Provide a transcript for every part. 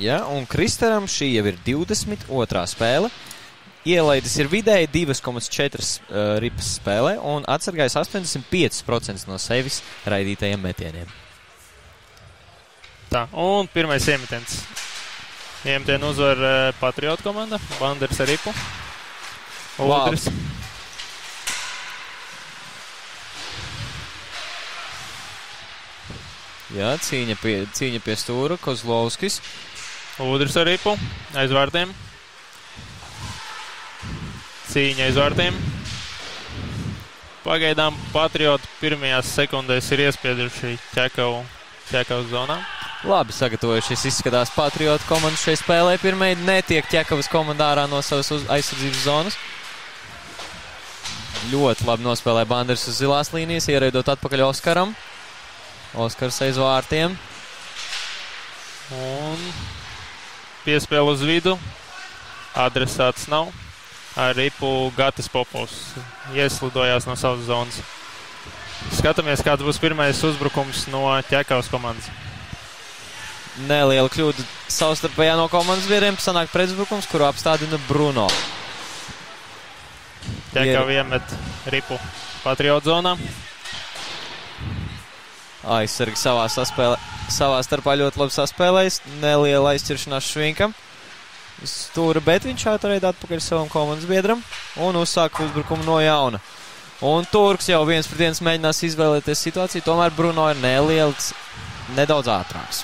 Ja, un Kristaram šī jau ir 22. spēle. Ielaidis ir vidēji 2,4 ripas spēlē un atsargājis 85% no sevis raidītajiem metieniem. Tā, un pirmais iemetiens. Iemetienu uzvar Patriotu komanda. Banders ar ripu. Udris. Jā, cīņa pie stūra. Kozlovskis. Udris ar ripu. Aiz vārtiem. Cīņa aiz vārtiem. Pagaidām Patriotu pirmajās sekundēs ir iespieduši Ķekavas zonā. Labi sagatavojušies izskatās Patriotu komandu šai spēlē. Pirmai netiek Ķekavas komanda ārā no savas aizsardzības zonas. Ļoti labi nospēlē Banders uz zilās līnijas, iereidot atpakaļ Oskaram. Oskars aiz vārtiem. Un piespēle uz vidu. Adresāts nav. Ar ripu Gatis Popovs ieslidojās no savas zonas. Skatāmies, kāds būs pirmais uzbrukums no Ķekavas komandas. Neliela kļūda savstarpējā no komandas biedriem. Sanāk pretuzbrukums, kuru apstādina Bruno. Ķekava iemet ripu Patriotu zonā. Aizsargi savā starpā ļoti labi saspēlējis. Neliela aizķiršanās Švinkam. Stūra, bet viņš atreida atpakaļ savam komandas biedram un uzsāk uzbrukumu no jauna. Un Turks jau 1-1 mēģinās izvēlēties situāciju, tomēr Bruno ir neliels, nedaudz ātrāks.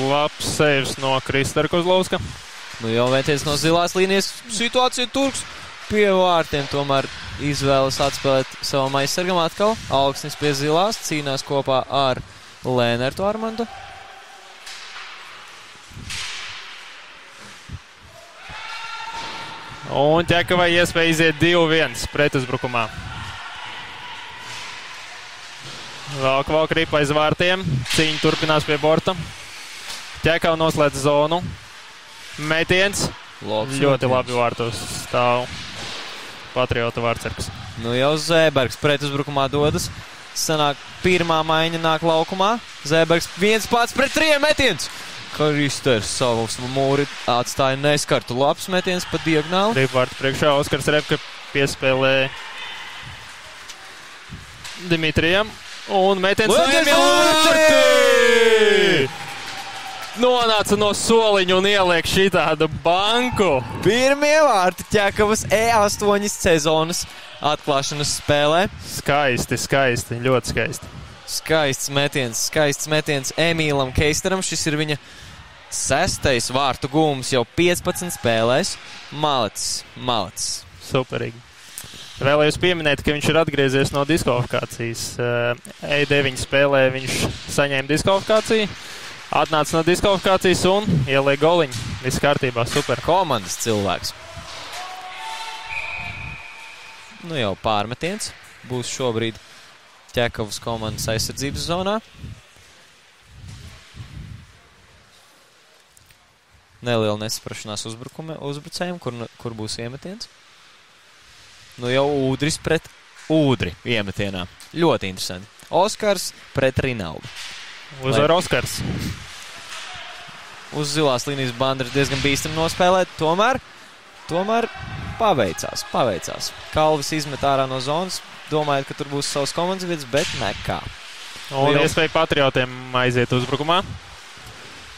Labs saves no Kristara Kozlovska. Nu jau vēties no zilās līnijas situācija Turks pie vārtiem, tomēr izvēlas atspēlēt savam aizsargam atkal. Alksnis pie zilās, cīnās kopā ar Lēnertu Armandu. Un Ķekavai iespēja iziet 2-1 pretuzbrukumā. Valk ripa aiz vārtiem. Cīņa turpinās pie borta. Ķekava noslēdz zonu. Metiens. Ļoti labi vārtos stāv Patriota vārtsargs. Nu jau Zēbergs pretuzbrukumā dodas. Sanāk, pirmā maiņa nāk laukumā. Zēbergs viens pats pret 3 metiens. Kristers savus mūri atstāja neskartu. Labs metiens pa diagonāli. Ripvārtu priekšā Oskars Repka piespēlē Dimitrijam. Un metiens no Emīla. Nonāca no soliņa un ieliek šitādu banku. Pirmie vārti Ķekavas E8 sezonas atklāšanas spēlē. Skaisti, ļoti skaisti. Skaists metiens Emīlam Keistaram. Šis ir viņa 6. vārtu gūms jau 15 spēlēs. Malacis. Superīgi. Vēlējos pieminēt, ka viņš ir atgriezies no diskvalifikācijas. E9 spēlē viņš saņēma diskvalifikāciju. Atnāca no diskvalifikācijas un ieliek goliņu. Viss kārtībā, super. Komandas cilvēks. Nu jau pārmetiens. Būs šobrīd Ķekavas komandas aizsardzības zonā. Neliela nesaprašanās uzbrucējiem, kur būs iemetiens. Nu jau Udris pret Udri iemetienā. Ļoti interesanti. Oskars pret Rinaldu. Uzvar Oskars. Uz zilās līnijas Banders diezgan bīstami nospēlēt, tomēr paveicās. Kalvis izmet ārā no zonas, domājot, ka tur būs savas komandas vietas, bet nekā. Un iespēja Patriotiem aiziet uzbrukumā.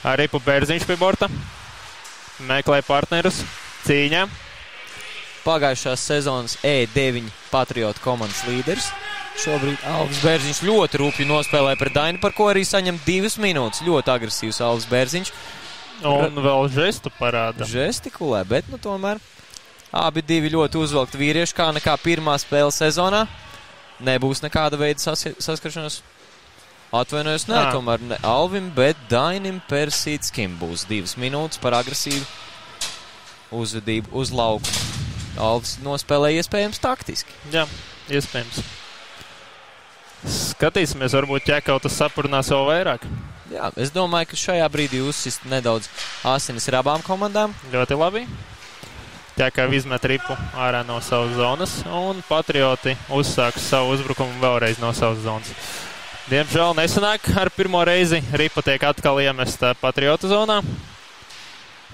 Arī Bērziņš pie borta. Meklē partnerus. Cīņa. Pagājušās sezonas E9 Patriotu komandas līderis. Šobrīd Alvis Bērziņš ļoti rūpju nospēlē pret Daini, par ko arī saņem 2 minūtes. Ļoti agresīvs Alvis Bērziņš. Un vēl žestu parāda. Žestikulē, bet nu tomēr abi divi ļoti uzvelkti vīrieši, kā nekā pirmā spēle sezonā. Nebūs nekāda veida saskaršanās. Atvainojos, tomēr ne Alvim, bet Dainim Persītskim būs 2 minūtes par agresīvu uzvedību uz lauku. Alvis nospēlē iespējams taktiski. Jā, iespējams. Skatīsimies, varbūt Ķekautas sapurnās vēl vairāk. Jā, es domāju, ka šajā brīdī uzsist nedaudz asinis ir abām komandām. Ļoti labi. Ķekava izmet ripu ārā no savas zonas, un Patrioti uzsāks savu uzbrukumu vēlreiz no savas zonas. Diemžēl nesanāk ar pirmo reizi. Ripa tiek atkal iemesta Patriota zonā.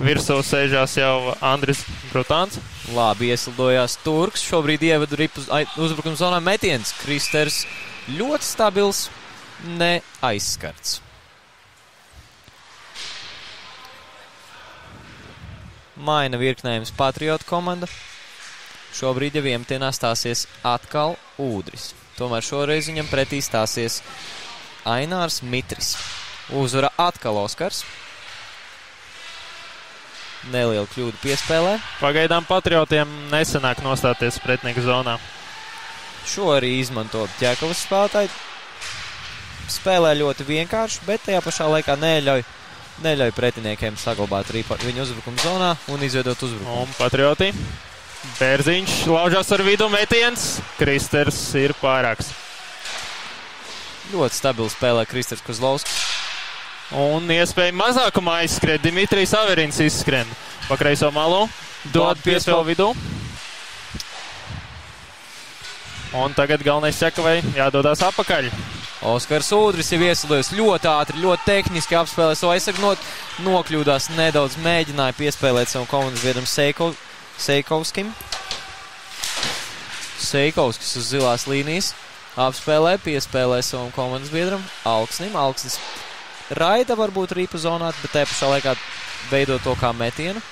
Virsū sēžās jau Andris Brutāns. Labi ieslidojās Turks. Šobrīd ievada ripu uzbrukuma zonā metiens. Kristers ļoti stabils, neaizskarts. Maina virknējums Patriota komanda. Šobrīd jau iemetienā stāsies atkal Ūdris. Tomēr šoreiz viņam pretī stāsies Ainārs Mitris. Uzvara atkal Oskars. Neliela kļūda piespēlē. Pagaidām Patriotiem nesanāk nostāties pretinieka zonā. Šo arī izmanto Ķekavas spēlētāji. Spēlē ļoti vienkārši, bet tajā pašā laikā neļauj pretiniekiem saglabāt viņu uzbrukuma zonā un izveidot uzbrukumu. Un Patrioti. Bērziņš laužās ar vidu metiens. Kristers ir pārāks. Ļoti stabili spēlē Kristers Kozlovskis. Un iespēja mazākumā izskrien. Dimitrijs Averins izskrien pa kreiso malu. Dod piespēlu vidū. Un tagad galvenais Ķekavai jādodās apakaļ. Oskars Ūdris jau ieslidojis ļoti ātri, ļoti tehniski apspēlē savu aizsargu, nokļūdās nedaudz, mēģināja piespēlēt savu komandas biedram Seikovskim. Seikovskis uz zilās līnijas apspēlē, piespēlē savam komandas biedram Alksnim. Alksnis raida varbūt ripu zonā, bet tajā pašā laikā veido to kā metienu.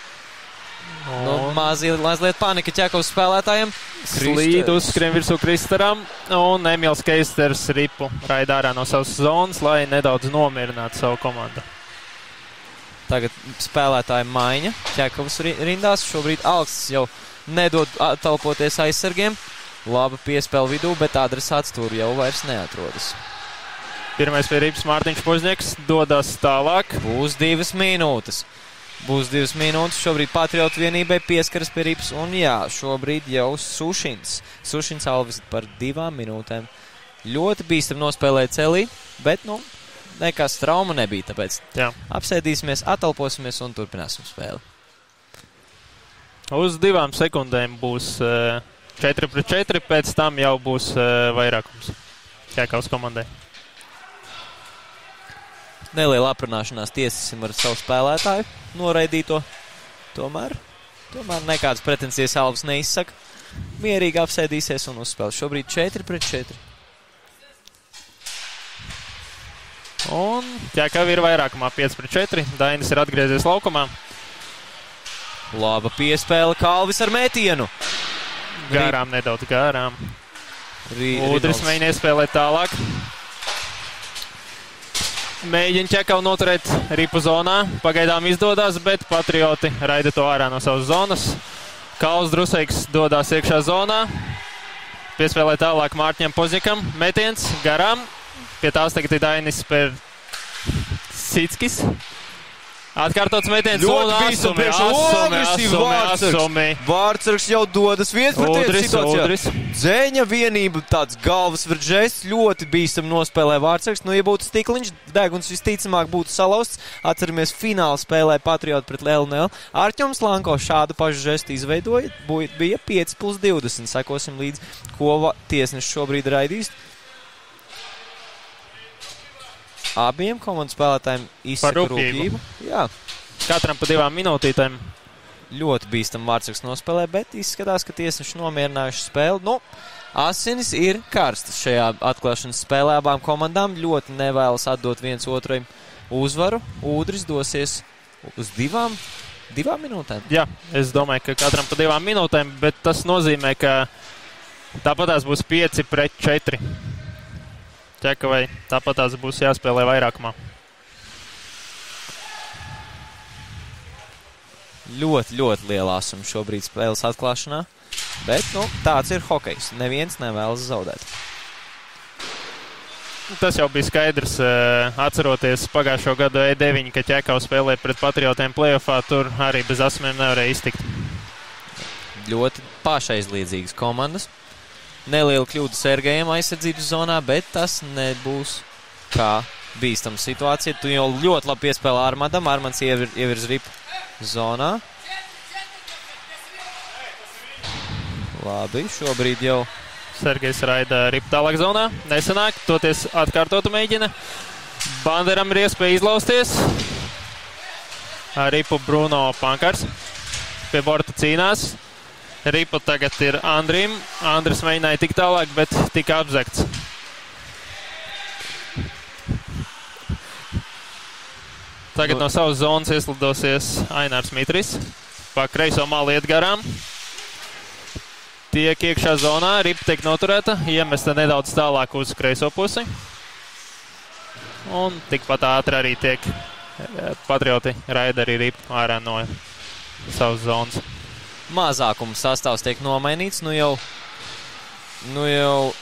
Mazliet panika Ķekavas spēlētājiem. Slīd uzskrien virsū Kristeram, un Emils Keisters ripu raida ārā no savas zonas, lai nedaudz nomierinātu savu komandu. Tagad spēlētāji maiņa Ķekavas rindās. Šobrīd Alksnis jau nedod talpoties aizsargiem. Laba piespēle vidū, bet adresāts tur jau vairs neatrodas. Pirmais pie ripas Mārtiņš Požņeks dodas tālāk. Būs 2 minūtes. Šobrīd Patriotu vienībai pieskaras pie ripas. Un jā, šobrīd jau Sušins Alvis par 2 minūtēm. Ļoti bīstam nospēlēja celī, bet, nekas trauma nebija, tāpēc apsēdīsimies, atalposimies un turpināsim spēli. Uz 2 sekundēm būs 4-4, pēc tam jau būs vairākums Ķekavas komandai. Neliela aprunāšanās tiesāsim ar savu spēlētāju noraidīto. Tomēr nekādas pretensijas Alvis neizsaka. Mierīgi apsēdīsies un uzspēl. Šobrīd 4-4. Un Ķekava ir vairākumā 5-4. Dainis ir atgriezies laukumā. Laba piespēle Kalvis ar metienu. Nedaudz garām. Ūdris mēģina iespēlēt tālāk. Mēģina Ķekavu noturēt ripu zonā. Pagaidām izdodās, bet Patrioti raida to ārā no savas zonas. Kalvs Druseiks dodās iekšā zonā. Piespēlē tālāk Mārtiņam Požņekam. Metiens garām. Pie tās tagad ir Dainis Sickis. Atkārtots metiens un asumi. Vārtsargs jau dodas vietpratējā situācijā. Dzeņa vienība, tāds galvas viržēs, ļoti bīstam nospēlē Vārtsargs. Ja būtu stikliņš, deguns visticamāk būtu salausts. Atceramies, fināla spēlē Patrioti pret LNL. Arķoms Lanko šādu pašu žestu izveidoja. Bija 5+20. Sekosim līdz, ko tiesneši šobrīd raidīs. Abiem komandu spēlētājiem izsaka rūpību. Jā. Katram pa 2 minūtītēm. Ļoti bīstam Vārtsargs nospēlē, bet izskatās, ka tiesneši nomierinājuši spēli. Asinis ir karstas šajā atklāšanas spēlē abām komandām. Ļoti nevēlas atdot viens otrai uzvaru. Ūdris dosies uz 2 minūtēm. Jā, es domāju, ka katram pa 2 minūtēm, bet tas nozīmē, ka tāpatās būs 5-4. Ķekavai tāpatās būs jāspēlē vairākumā. Ļoti liela asuma šobrīd spēles atklāšanā, bet tāds ir hokejs. Neviens nevēlas zaudēt. Tas jau bija skaidrs, atceroties pagājušo gadu E9, ka Ķekava spēlē pret Patriotiem playoffā, tur arī bez asumiem nevarēja iztikt. Ļoti pašaizliedzīgas komandas. Neliela kļūda Sergejam aizsardzības zonā, bet tas nebūs kā bīstama situācija. Tu jau ļoti labi piespēlē Armandam. Armands ievirz ripu zonā. Labi, šobrīd jau Sergejs raida ripu tālāk zonā. Nesanāk, toties atkārtotu mēģina. Banderam ir iespēja izlausties. Ar ripu Bruno Pankars. Pie borta cīnās. Ripa tagad ir Andrim. Andris mēģināja tik tālāk, bet tika apzegts. Tagad no savas zonas ieslidosies Ainārs Mitris. Pa kreiso malu iet garām. Tiek iekšā zonā, ripa tiek noturēta, iemesta nedaudz tālāk uz kreiso pusi. Un tikpat ātri arī tiek Patrioti raida arī ripu ārā no savas zonas. Mazākuma sastāvs tiek nomainīts, nu jau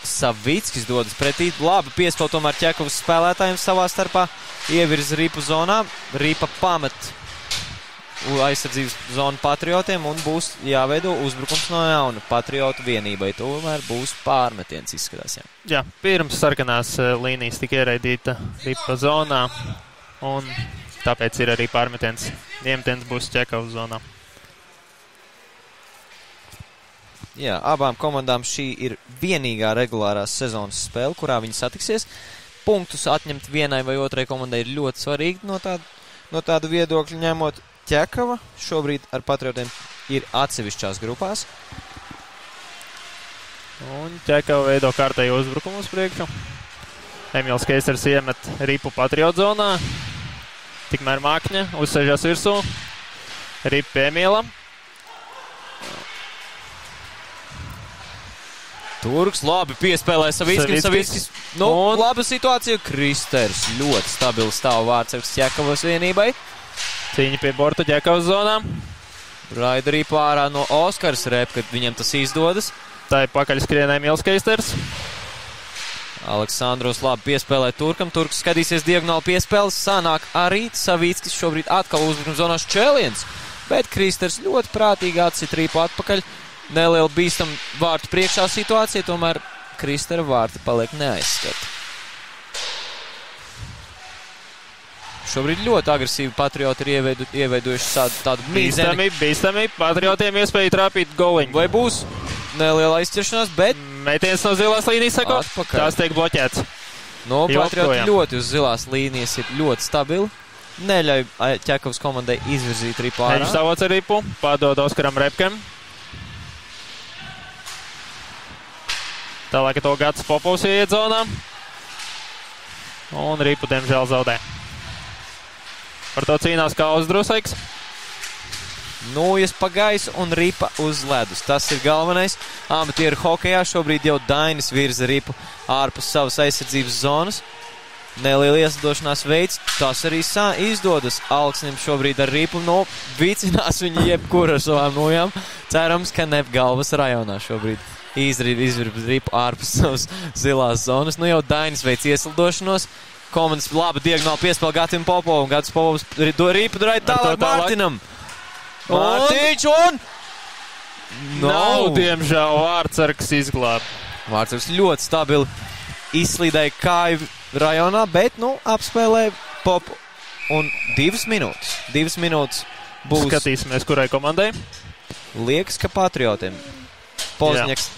Savickis dodas pretī. Labi piespēl tomēr Ķekovas spēlētājiem savā starpā. Ievirz ripu zonā, ripa pamet aizsardzības zonu Patriotiem un būs jāveido uzbrukums no jauna Patriotu vienībai. Tomēr būs pārmetiens izskatās. Jā, pirms sarkanās līnijas tika ieraidīta ripa zonā un tāpēc ir arī pārmetiens. Iemetiens būs Ķekovas zonā. Jā, abām komandām šī ir vienīgā regulārās sezonas spēle, kurā viņi satiksies. Punktus atņemt vienai vai otrai komandai ir ļoti svarīgi no tādu viedokļu ņemot. Ķekava šobrīd ar Patriotiem ir atsevišķās grupās. Un Ķekava veido kārtēju uzbrukumu uz priekšu. Emīls Keisters iemet ripu Patriotu zonā. Tikmēr Mākņa uzsēžās virsū. Ripa pie Emīla. Turks labi piespēlē Savickis. Laba situācija. Kristers ļoti stabili stāv vārdsargs Ķekavas vienībai. Cīņa pie borta Ķekavas zonā. Raida arī pārā no Oskars Rep, kad viņam tas izdodas. Tā ir pakaļ skrien Emīls Keisters. Aleksandros labi piespēlē Turkam. Turks skatīsies diagonāli piespēles. Sanāk arī Savickis šobrīd atkal uzbrukuma zonā šķēliens. Bet Kristers ļoti prātīgi atsit ripu atpakaļ. Neliela bīstam vārtu priekšā situācija, tomēr Kristera vārti paliek neaizskata. Šobrīd ļoti agresīvi Patrioti ir ieveidojuši tādu mīzeni. Bīstami. Patriotiem iespēja trāpīt goliņu. Vai būs neliela aizķeršanās, bet metiens no zilās līnijas sako. Tās tiek bloķēts. No Patrioti ļoti uz zilās līnijas ir ļoti stabili. Neļauj Ķekavas komandai izvirzīt ripu ārā. Viņš savoc ar ripu, padod Oskaram Repkem. Tālāk to Gatis Popovs ieiet zonā. Un ripu diemžēl zaudē. Par to cīnās Kauls Drusaiks. Nūjas pa gaisu un ripa uz ledus. Tas ir galvenais. Amatieru hokejā šobrīd jau Dainis virza ripu ārpus savas aizsardzības zonas. Neliela ieslidošanās veids. Tas arī izdodas. Alksnim šobrīd ar ripu vicinās viņu jebkur ar savām nojām. Cerams, ka ne galvas rajonā šobrīd. Izvirza ripu ārpus savas zilās zonas. Nu jau Dainis veids ieslidošanos. Komandas labi diagonāli piespēl Gatim Popovam. Gatis Popovs ripu raida tālāk Mārtiņam. Mārtiņš un... Nav, diemžēl, vārdsargs izglāb. Vārdsargs ļoti stabili izslīdēja kāju rajonā, bet, apspēlēja Popu. Un 2 minūtes. 2 minūtes būs... Skatīsimies, kurai komandai. Liekas, ka Patriotiem. Pozņaks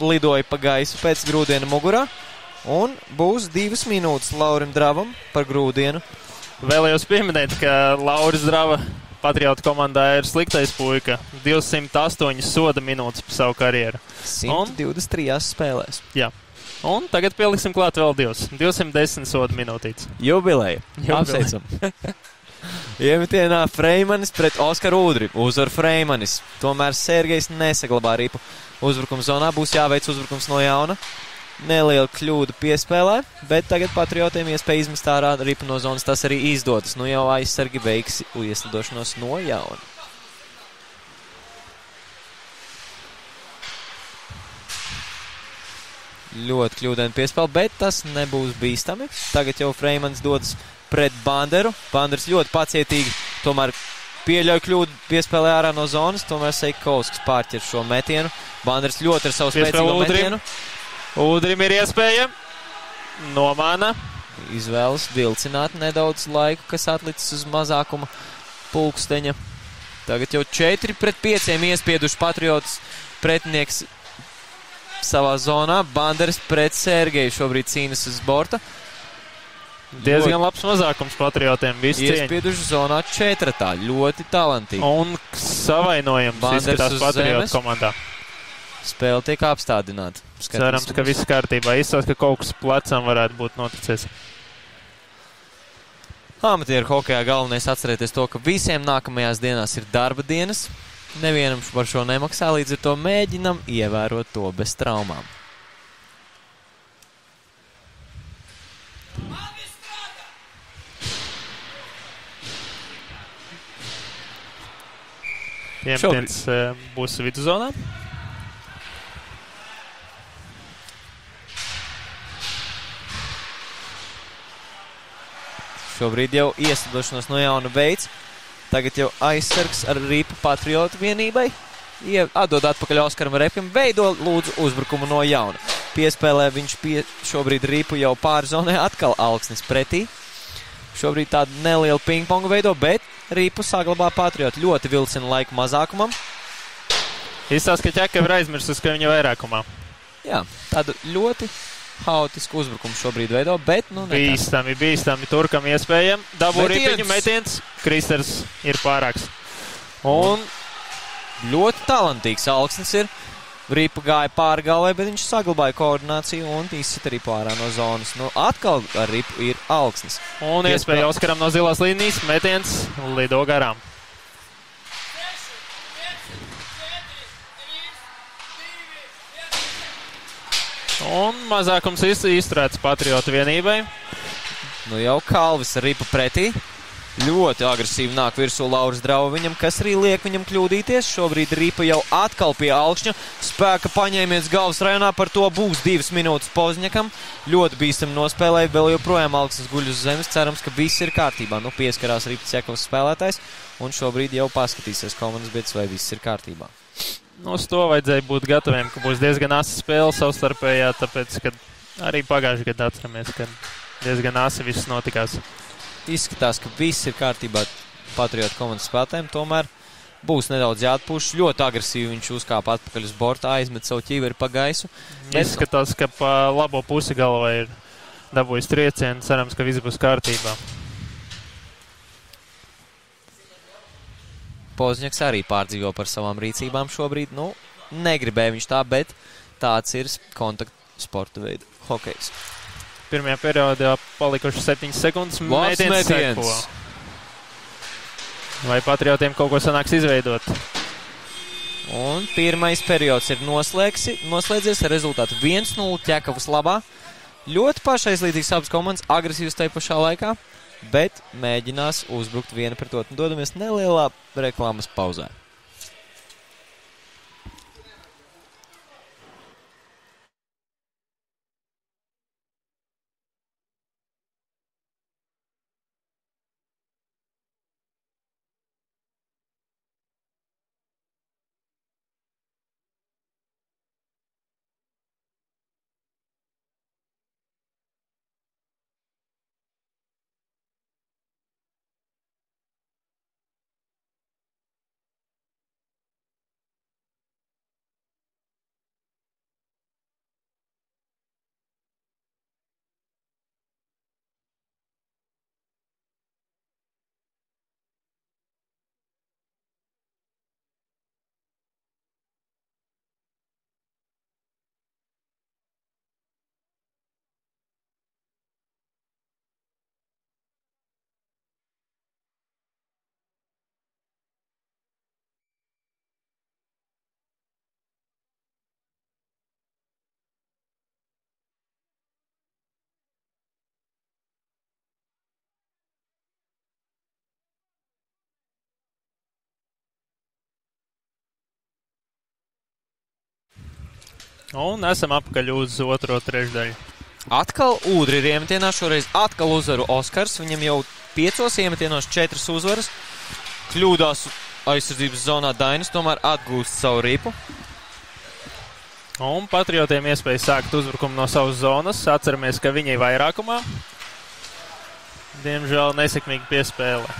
lidoja pa gaisu pēc grūdiena mugurā. Un būs 2 minūtes Laurim Dravam par grūdienu. Vēlējos pieminēt, ka Lauris Drava Patriotu komandā ir sliktais puika. 208 soda minūtes par savu karjeru. 123 spēlēs. Jā. Un tagad pieliksim klāt vēl 2. 210 soda minūtītes. Jubileja. Apsveicam. Iemetienā Freimanis pret Oskaru Udri. Uzvar Freimanis. Tomēr Sergejs nesaglabā ripu. Uzbrukums zonā būs jāveic uzbrukums no jauna. Neliela kļūda piespēlē, bet tagad Patriotiem iespēja izmest ārā ripu no zonas. Tas arī izdodas. Nu jau aizsargi veiks ieslidošanos no jauna. Ļoti kļūdaini piespēle, bet tas nebūs bīstami. Tagad jau Freimans dodas pret Banderu. Banders ļoti pacietīgi tomēr pieļauj kļūdu piespēlē ārā no zonas. Tomēr Seikovskis pārķer šo metienu. Banders ļoti ar savu spēcīgo metienu. Udrim ir iespēja. Nomāna. Izvēlas vilcināt nedaudz laiku, kas atlicis uz mazākuma pulksteņa. Tagad jau 4-5 iespieduši Patriotus pretinieks savā zonā. Banderis pret Sergeju šobrīd cīnas uz borta. Diezgan labs mazākums Patriotiem. Iespieduši zonā 4. Ļoti talantīgi. Un savainojums izskatās Patriotu komandā. Spēle tiek apstādināta. Cerams, ka viss kārtībā. Izsās, ka kaut kas plecam varētu būt noticies. Amatieru hokejā galvenais atcerēties to, ka visiem nākamajās dienās ir darba dienas. Nevienam par šo nemaksā, līdz ar to mēģinam ievērot to bez traumām. Piemtiens būs vidzonā. Šobrīd jau ieslidošanos no jauna veids. Tagad jau aizsargs ar Rīpu Patriotu vienībai. Atdod atpakaļ Oskaram Repkam. Veido lūdzu uzbrukumu no jauna. Piespēlē viņš šobrīd Rīpu jau pārzonē. Atkal Alksnis pretī. Šobrīd tādu nelielu pingpongu veido, bet Rīpu saglabā Patriotu. Ļoti vilcina laiku mazākumam. Izstās, ka ķeka ir aizmirsus, ka viņa vairākumā. Jā, tādu ļoti haotisku uzbrukumu šobrīd veido, bet nu nekas. Bīstami, turkam iespējam. Dabū Rīpiņu metiens, Kristers ir pārāks. Un ļoti talantīgs Alksnis ir. Rīpa gāja pāri galvai, bet viņš saglabāja koordināciju un izsit arī pārā no zonas. Nu, atkal ar Rīpu ir Alksnis. Un iespēja Oskaram no zilās līnijas, metiens lido garām. Un mazākums izturēts Patriotu vienībai. Nu jau Kalvis ar Ripu pretī. Ļoti agresīvi nāk virsū Lauris Drauva viņam, kas arī liek viņam kļūdīties. Šobrīd Ripa jau atkal pie Alkšņa. Spēka paņēmies galvas rajonā, par to būs 2 minūtes Pozņakam. Ļoti bīstam nospēlēja, vēl joprojām Alksnis guļ uz zemes. Cerams, ka viss ir kārtībā. Nu pieskarās Ripa Cekovs spēlētājs un šobrīd jau paskatīsies komandas biedrs, vai viss ir kārtībā. Nu, uz to vajadzēja būt gataviem, ka būs diezgan asa spēle savstarpējā, tāpēc, ka arī pagājuši gadu atceramies, ka diezgan asa viss notikās. Izskatās, ka viss ir kārtībā Patriotu komandas spēlētājiem, tomēr būs nedaudz jāatpūš. Ļoti agresīvi viņš uzkāpa atpakaļ uz borta, aizmet savu ķiveri pa gaisu. Izskatās, ka pa labo pusi galvā ir dabūjis triecienu, cerams, ka viss būs kārtībā. Pozņaks arī pārdzīvo par savām rīcībām šobrīd. Nu, negribēja viņš tā, bet tāds ir kontaktu sporta veidu hokejs. Pirmajā periodā palikuši 7 sekundes. Metiens. Vai Patriotiem kaut ko sanāks izveidot? Un pirmais periods ir noslēdzies ar rezultātu 1-0 Ķekavas labā. Ļoti pašaizlīdzīgs abas komandas, agresīvas tajā pašā laikā, bet mēģinās uzbrukt viena pret otru. Dodamies nelielā reklāmas pauzē. Un esam apakaļ uz otro trešdaļu. Atkal Ūdri ir iemetienā, šoreiz atkal uzvaru Oskars. Viņam jau 5 iemetienos 4 uzvaras. Kļūdās aizsardzības zonā Dainis, tomēr atgūst savu Ripu. Un Patriotiem iespēja sākt uzbrukumu no savas zonas. Atceramies, ka viņi ir vairākumā. Diemžēl nesekmīgi piespēlē.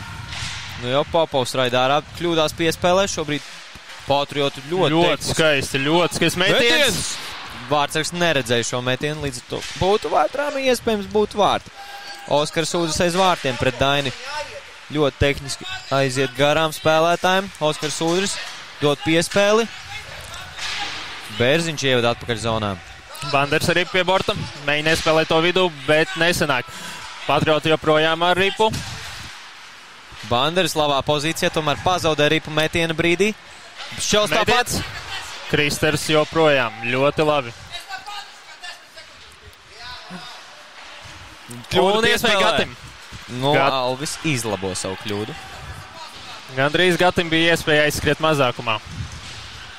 Nu jau Popovs raidārā kļūdās piespēlē. Šobrīd Patriotu ļoti skaisti metiens. Vārtsargs neredzēja šo metienu, līdz ar to būtu vārtrām, iespējams būtu vārti. Oskars Sūdris aiz vārtiem pret Daini. Ļoti tehniski aiziet garām spēlētājiem. Oskars Sūdris dod piespēli. Bērziņš ievada atpakaļ zonā. Banders ar ripu pie borta. Mēģina iespēlēt to vidū, bet nesanāk. Patrioti joprojām ar ripu. Banders labā pozīcijā, tomēr pazaudē ripu metiena brīdī. Šķels tāpat. Kristers joprojām. Ļoti labi. Un iespēja Gatim. Alvis izlabo savu kļūdu. Gandrīz Gatim bija iespēja aizskriet mazākumā.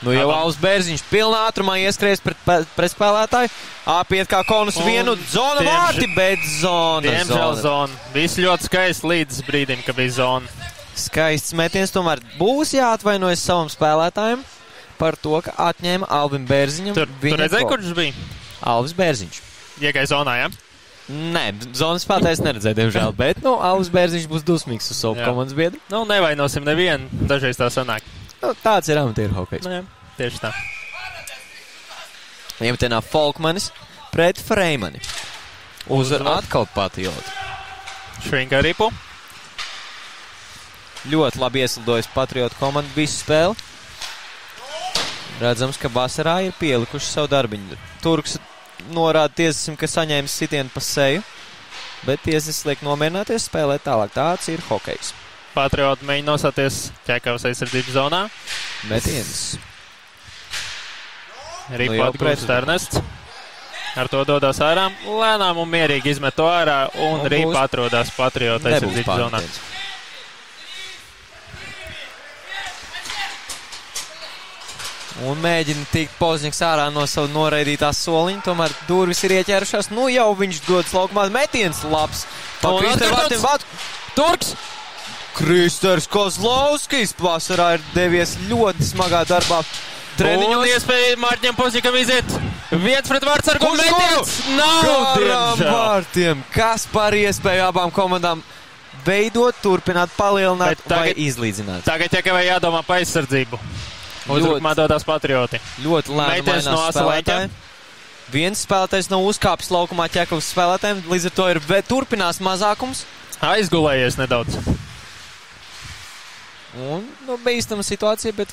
Jau Alvis Bērziņš pilnā ātrumā ieskries pret spēlētāju. Apiet kā konus vienu. Zona vārti, bet zona. Diemžēl zona. Viss ļoti skaisti līdz brīdim, ka bija zona. Skaists metiens, tomēr būs jāatvainojas savam spēlētājiem par to, ka atņēma Alvim Bērziņam. Tur redzēja, kurš bija? Alvis Bērziņš. Iegāja zonā, ja? Nē, zonas spēlētājs neredzēja, diemžēl, bet, Alvis Bērziņš būs dusmīgs uz savu komandas biedru. Nevainosim nevienu, dažreiz tā sanāk. Tāds ir amatieru hokejs. Jā, tieši tā. Iemetienā Folkmanis pret Freimani. Uzvar atkal Patrioti. Šrinka ripu. Ļoti labi ieslidojas Patriotu komanda visu spēli. Redzams, ka vasarā ir pielikuši savu darbiņu. Turks norāda tiesim, ka saņēmis sitienu pa seju, bet tiesis liek nomierināties spēlēt tālāk. Tāds ir hokejs. Patrioti mēģina nosāties Ķekavas aizsardzības zonā. Metiens. Ripu atgrūst Ernests. Ar to dodas ārā. Lēnām un mierīgi izmet to ārā un Ripu atrodas Patrioti aizsardzības zonā. Un mēģina tikt Pozņiks ārā no savu noraidītās soliņa, tomēr durvis ir ieķērušās. Jau viņš dodas laukumā. Metiens labs. Turks! Kristers Kozlovskis vasarā ir devies ļoti smagā darbā. Treniņos. Un iespēja Mārķiem Pozņikam iziet. Viens pret vārtsargu metiens. Nav vārtiem. Kas par iespēju abām komandām veidot, turpināt, palielināt vai izlīdzināt? Tagad Ķekavai jādomā pa aizsardzību. Uzbrukumā dodās Patrioti. Ļoti lēni mainās spēlētāji. Viens spēlētājs nav uzkāpis laukumā Ķekavas spēlētājiem, līdz ar to ir turpinās mazākums. Aizgulējies nedaudz. Un bīstama situācija, bet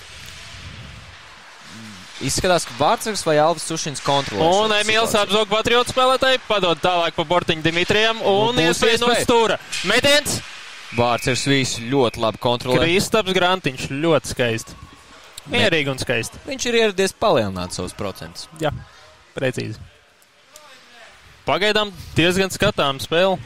izskatās, ka vārtsargs vai Alvis Sušins kontrolē. Un Emīls apzog Patriotu spēlētāju, padod tālāk pa bortiņu Dimitrijam un iespēja no stūra. Metiens! Vārtsargs visu ļoti labi kontrolē. Kristaps Grantiņš ļoti skaisti. Mierīgi un skaisti. Viņš ir ieradies palielināt savus procentus. Jā, precīzi. Pagaidām diezgan skatām spēli.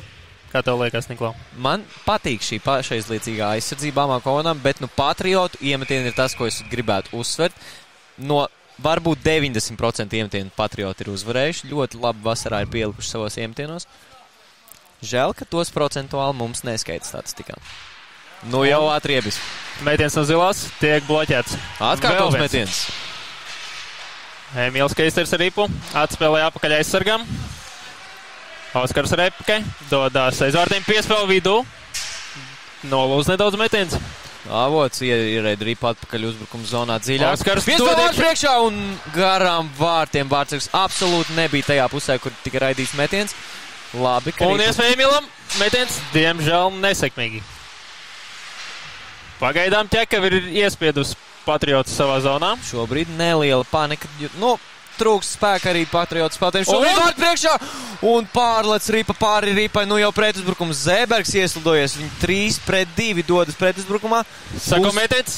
Kā tev liekas, Niklau? Man patīk šī pašaizliecīgā aizsardzība abām komandām, bet Patriotu iemetieni ir tas, ko es gribētu uzsvert. No varbūt 90% iemetienu Patrioti ir uzvarējuši. Ļoti labi vasarā ir pielikuši savos iemetienos. Žēl, ka tos procentuāli mums neskaita statistikā. Jau atriebis. Metiens no zilās tiek bloķēts. Atkārtos metiens. Emīls Keisters ar ripu. Atspēlē apakaļ aizsargam. Oskars Repke dodās aiz vārtiem piespēlu vidū. Nolūz nedaudz metiens. Avots ierēd ripu atpakaļ uzbrukuma zonā dziļāk. Oskars piespēlē priekšā un garām vārtiem. Vārtsargs absolūti nebija tajā pusē, kur tika raidīts metiens. Labi, ka un iespēja Emīlam metiens diemžēl nesekmīgi. Pagaidām Ķekava ir iespiedusi Patriotus savā zonā. Šobrīd neliela panika. Trūks spēka arī Patriotus spēlētājiem. Šobrīd vārti priekšā un pārlec ripa pāri ripai. Jau pretuzbrukums Zēbergs ieslidojies. Viņi 3-2 dodas pretuzbrukumā. Sako metiens.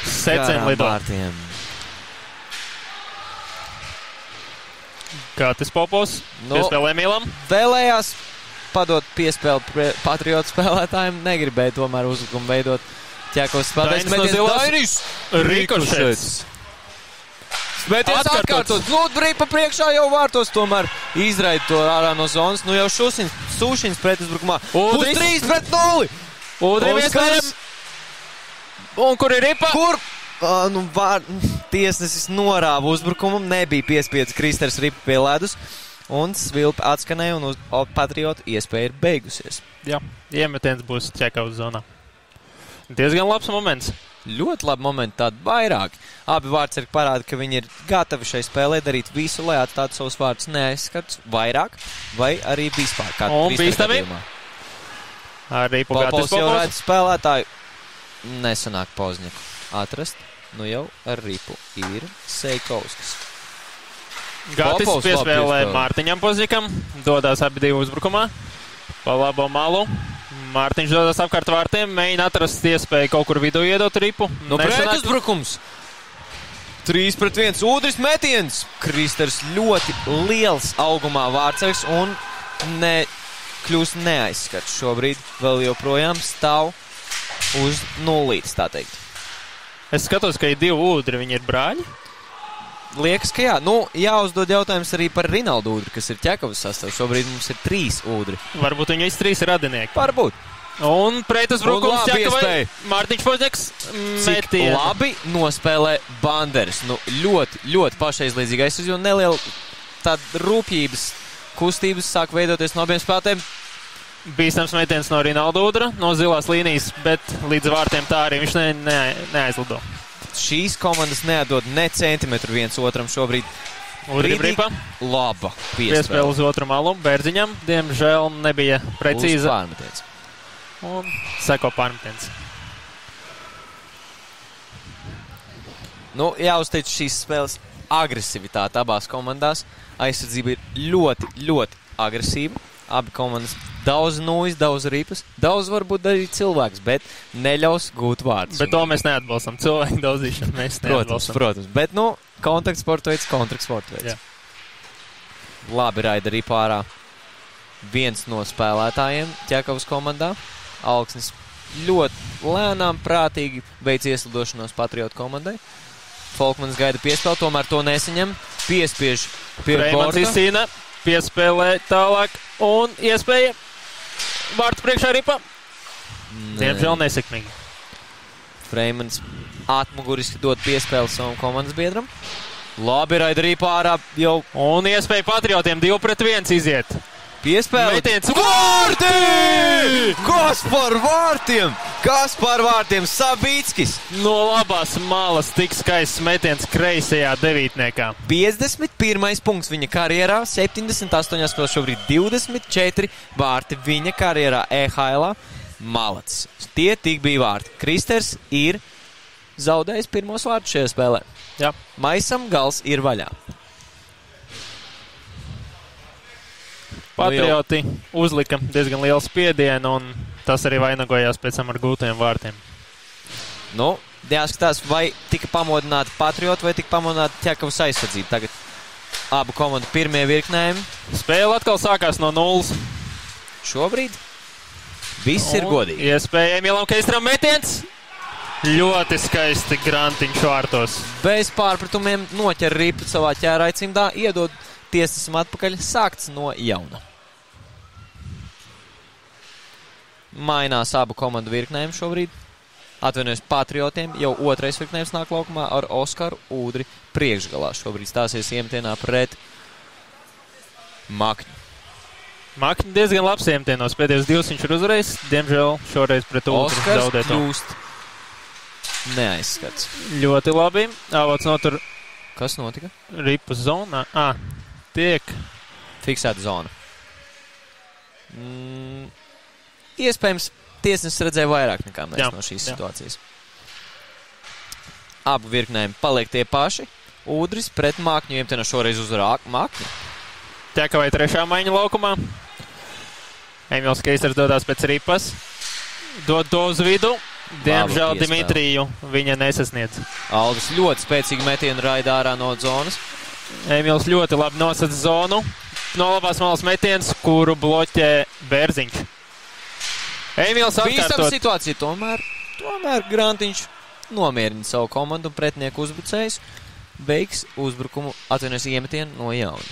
Secen lido. Gatis Popovs. Piespēlē Emīlam. Vēlējās padot piespēli Patriotu spēlētājiem. Negribēja tomēr uzbrukumu veidot. Ķekavas spēlētājs metiens. Rikošets. Metiens atkārtot. Ripa priekšā jau vārtos, tomēr izraida to ārā no zonas. Jau Sušins pretuzbrukumā. Uz 3-0. Un kur ir ripa? Tiesnesis norāva uzbrukumu. Nebija piespiedis Kristers ripa pie ledus. Un svilpi atskanēja un Patriotu iespēja ir beigusies. Jā, iemetiens būs Ķekavas zonā. Diezgan labs moments. Ļoti labi momenti, tādi vairāk. Abi vārdsargi parāda, ka viņi ir gatavi šai spēlē darīt visu, lai atstātu savus vārdus neaizskarts vairāk, vai arī vispār. Un bīstami. Arī Popovs jau redz spēlētāju. Nesanāk Pozņaku atrast. Nu jau ar ripu ir Seikovskis. Gatis piespēlē Mārtiņam Pozņakam. Dodās abi divi uzbrukumā. Pa labo malu. Mārtiņš dodas apkārt vārtiem, mēģina atrast iespēju kaut kur vidū iedot ripu. Nu, pret uzbrukums. 3-1, Udris metiens. Kristers ļoti liels augumā vārdsargs un kļūst neaizskats. Šobrīd vēl joprojām stāv uz nulītes, tā teikt. Es skatos, ka ir 2 Udri, viņi ir brāļi. Liekas, ka jā. Nu, jāuzdod jautājums arī par Rinaldu Udri, kas ir Ķekavas sastāvs. Šobrīd mums ir 3 Udri. Varbūt viņi visi 3 ir radinieki. Varbūt. Un pretuzbrukums Ķekavai. Mārtiņš Pozņaks metienu. Labi nospēlē Banderis. Nu, ļoti, ļoti pašaizliedzīga aizsardzība un neliela tāda rūpības kustības sāk veidoties no abiem spēlētājiem. Bīstams metiens no Rinaldu Udra, no zilās līnijas, bet līdz vārtiem tā arī viņš neaizlido. Šīs komandas neatdod ne centimetru viens otram šobrīd. Udri bripa. Laba piespēle uz otru malu. Bērziņam, diemžēl, nebija precīza. Pārmetiens. Un seko pārmetiens. Nu, jāuzteic šīs spēles agresivitāte abās komandās. Aizsardzība ir ļoti, ļoti agresīva. Abi komandas daudz nūjas, daudz ripas, daudz varbūt arī cilvēks, bet neļaus gūt vārdus. Bet to mēs neatbalstam. Cilvēku daudzīšanu mēs neatbalstam. Protams. Bet, nu, kontaktsportveids. Jā. Labi raida arī pārā viens no spēlētājiem Ķekavas komandā. Alksnis ļoti lēnām, prātīgi veic ieslidošanos Patriotu komandai. Folkmans gaida piespēli, tomēr to nesaņem. Piespiež pie borta. Piespēlē tālāk un iespēja vārtu priekšā ripa. Diemžēl nesekmīgi. Freimans atmuguriski dod piespēli savam komandas biedram. Labi raida arī pārā jau. Un iespēja Patriotiem 2-1 iziet. Piespēle. Metiens. Vārti! Kas par vārtiem? Sabīckis. No labās malas tik skaists metiens kreisajā devītniekā. 51. punkts viņa karjerā, 78 spēles šobrīd 24 vārti viņa karjerā EHL-ā. Malacis. Tie tik bija vārti. Kristers ir zaudējis pirmos vārtus šajā spēlē. Jā. Maisam gals ir vaļā. Patrioti uzlika diezgan lielu spiedienu, un tas arī vainagojās pēc tam ar gūtajiem vārtiem. Nu, jāskatās, vai tika pamodināti Patrioti, vai tika pamodināti Ķekavas aizsardzība. Tagad abu komandu pirmie virknējumi. Spēle atkal sākās no 0. Šobrīd viss ir godīgi. Iespēja Emilam Keistram metiens. Ļoti skaisti Grantiņš vārtos. Bez pārpratumiem noķer ripu savā ķēraicimdā, iedod tiesnesim atpakaļ, sākts no jauna. Mainās abu komandu virknējumu šobrīd. Atvainojos Patriotiem, jau otrais virknējums nāk laukumā ar Oskaru Udri priekšgalā. Šobrīd stāsies iemetienā pret Makņu. Makņu diezgan labs iemtienos. Pēdējos 2 viņš ir uzreiz. Diemžēl šoreiz pret Udri zaudēto. Oskars kļūst neaizskats. Ļoti labi. Avots notur. Kas notika? Ripu zonā. Tiek fiksēta zona. Iespējams, tiesnesis redzēja vairāk nekā mēs no šīs situācijas. Abu virknējumi paliek tie paši. Udris pret Makņu iemtienā šoreiz uzvar Makņu. Ķekavai 3. maiņa laukumā. Emils Keisters dodās pēc ripas. Dod to uz vidu. Diemžēl Dimitriju viņa nesasniedz. Aldis ļoti spēcīgi metienu raida ārā no zonas. Emils ļoti labi nosadz zonu. No labās malas metiens, kuru bloķē Bērziņš. Emils atkārtot. Bīstama situācija. Tomēr Grantiņš nomierina savu komandu un pretinieku uzbrucējus. Beigs uzbrukumu atvainojas iemetienu no jauna.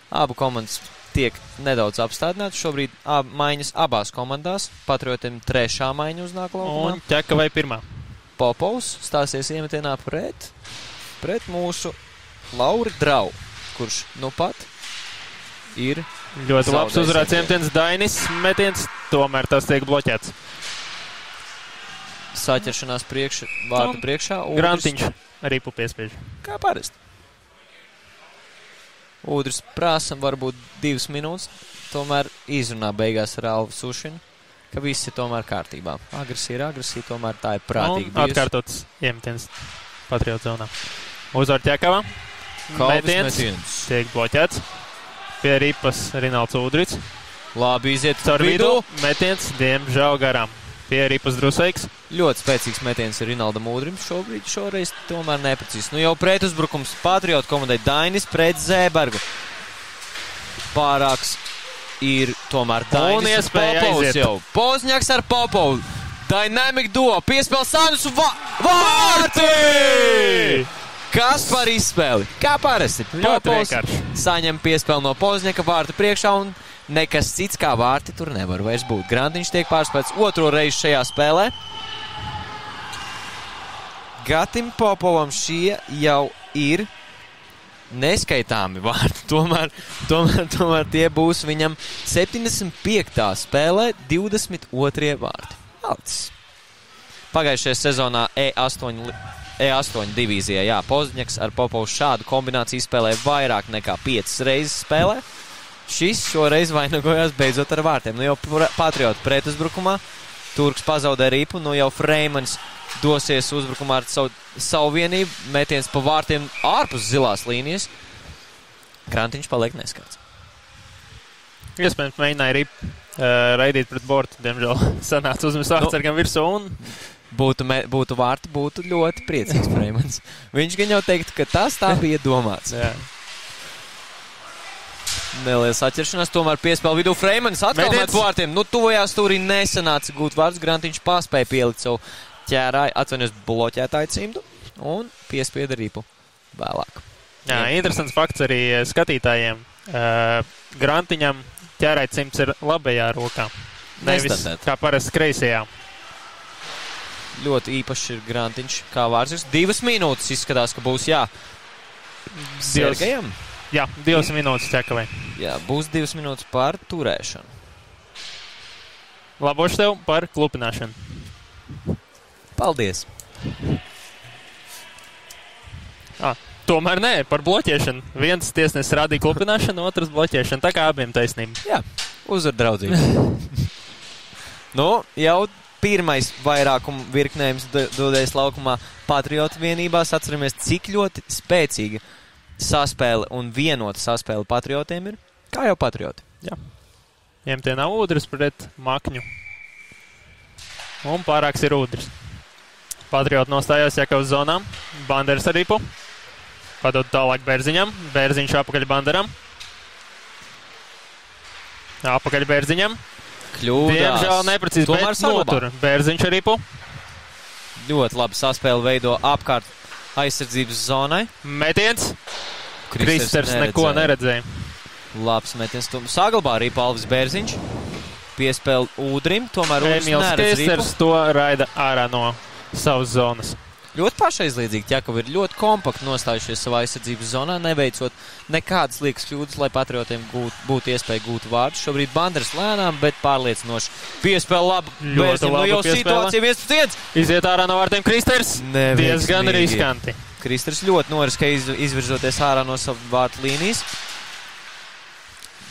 Abu komandas tiek nedaudz apstādināts. Šobrīd maiņas abās komandās. Patriotiem 3. maiņa uznāk laukumā. Un Ķekavai 1. Popovs stāsies iemetienā pret mūsu Lauri Drau, kurš nu pat ir ļoti labs uzvarēts iemetiens Dainis metiens, tomēr tas tiek bloķēts. saķeršanās vārtu priekšā. Grantiņš Ripu piespiež. Kā parasti. Udris prasa varbūt 2 minūtes, tomēr izrunā beigās ar Alvu Sušinu, ka viss ir tomēr kārtībā. Agresija, tomēr tā ir prātīgi bijusi. Atkārtots iemetiens Patriotu zonā. Uzvar Ķekava. Metiens tiek bloķēts. Pie Ripas Rinalds Udrits. Labi iziet caur vidu. Metiens, diemžēl garām. Pie Ripas Druseiks. Ļoti spēcīgs metiens ir Rinaldam Udrim. Šoreiz tomēr neprecīzs. Nu jau pretuzbrukums Patriotu komandai Dainis pret Zēbergu. Pārāks ir tomēr Dainis un Popovs jau. Pozņaks ar Popovu. Dynamic duo. Piespēl Sandus un vārti! Kas par izspēli? Kā parasti. Popovs saņem piespēli no Pozņaka vārta priekšā un nekas cits kā vārti tur nevar vairs būt. Grantiņš tiek pārspēts 2. reizi šajā spēlē. Gatim Popovam šie jau ir neskaitāmi vārti. Tomēr tie būs viņam 75. spēlē 22. vārti. Alcis. Pagājušajā sezonā E8 divīzijā, Pozņaks ar Popovu šādu kombināciju spēlē vairāk nekā 5 reizes spēlē. Šis šoreiz vainagojās beidzot ar vārtiem. Nu jau Patriotu pretuzbrukumā, Turks pazaudē Ripu, nu jau Freimans dosies uzbrukumā ar savu vienību, metiens pa vārtiem ārpus zilās līnijas. Grantiņš paliek neskats. Iespējams, mēģināja Ripu raidīt pret bortu, diemžēl sanāca uzmest vārtsargam virsū un... Būtu vārti, būtu ļoti priecīgs Freimans. Viņš gan jau teikt, ka tas tā bija domāts. Jā. Neliels atķeršanās, tomēr piespēl vidū Freimans atkal met vārtiem. Nu, tuvajā stūrī nesanāca gūt vārds. Grantiņš paspēja pielikt savu bloķētāju cimdu un piespieda Ripu vēlāk. Jā, interesants fakts arī skatītājiem. Grantiņam ķērāja cimds ir labajā rokā. Nevis kā parasti kreisajā. Ļoti īpaši ir Grantiņš kā vārds. 2 minūtes izskatās, ka būs Sergejam. Jā, 2 minūtes Ķekavai. Jā, būs 2 minūtes par turēšanu. Labošu tev par klupināšanu. Paldies. Tomēr nē, par bloķēšanu. Viens tiesnesis rādīja klupināšanu, otrs bloķēšanu. Tā kā abiem taisnība. Jā, uzvar draudzīgi. Nu, jau pirmais vairākuma virknējums dodies laukumā Patriotu vienībās. Atceramies, cik ļoti spēcīga saspēle un vienota saspēle Patriotiem ir. Kā jau Patrioti. Jā. Iemtienā Udris pret Makņu. Un pārāks ir Udris. Patrioti nostājās Ķekavas zonām. Banderas ar Ripu. Padod tālāk Bērziņam. Bērziņš apakaļ Banderam. Apakaļ Bērziņam. Kļūdās. Diemžēl neprecīzi, bet notur. Bērziņš ar Ripu. Ļoti labi saspēle veido apkārt aizsardzības zonai. Metiens. Kristers neko neredzēja. Labs metiens. Saglabā Ripu Alvis Bērziņš. Piespēle Udrim. Tomēr Udris neredz Ripu. Kristers to raida ārā no savas zonas. Ļoti pašaizliedzīgi. Ķekava ir ļoti kompakti nostājušies savā aizsardzības zonā, neveicot nekādas liekas kļūdas, lai Patriotiem būtu iespēja gūt vārdus. Šobrīd Banderas lēnām, bet pārliecinoši. Piespēle labi. Ļoti labi jau situācija 1-1. Iziet ārā no vārtiem Kristers. Diezgan riskanti. Kristers ļoti noriskēja izvirzoties ārā no savu vārtu līnijas.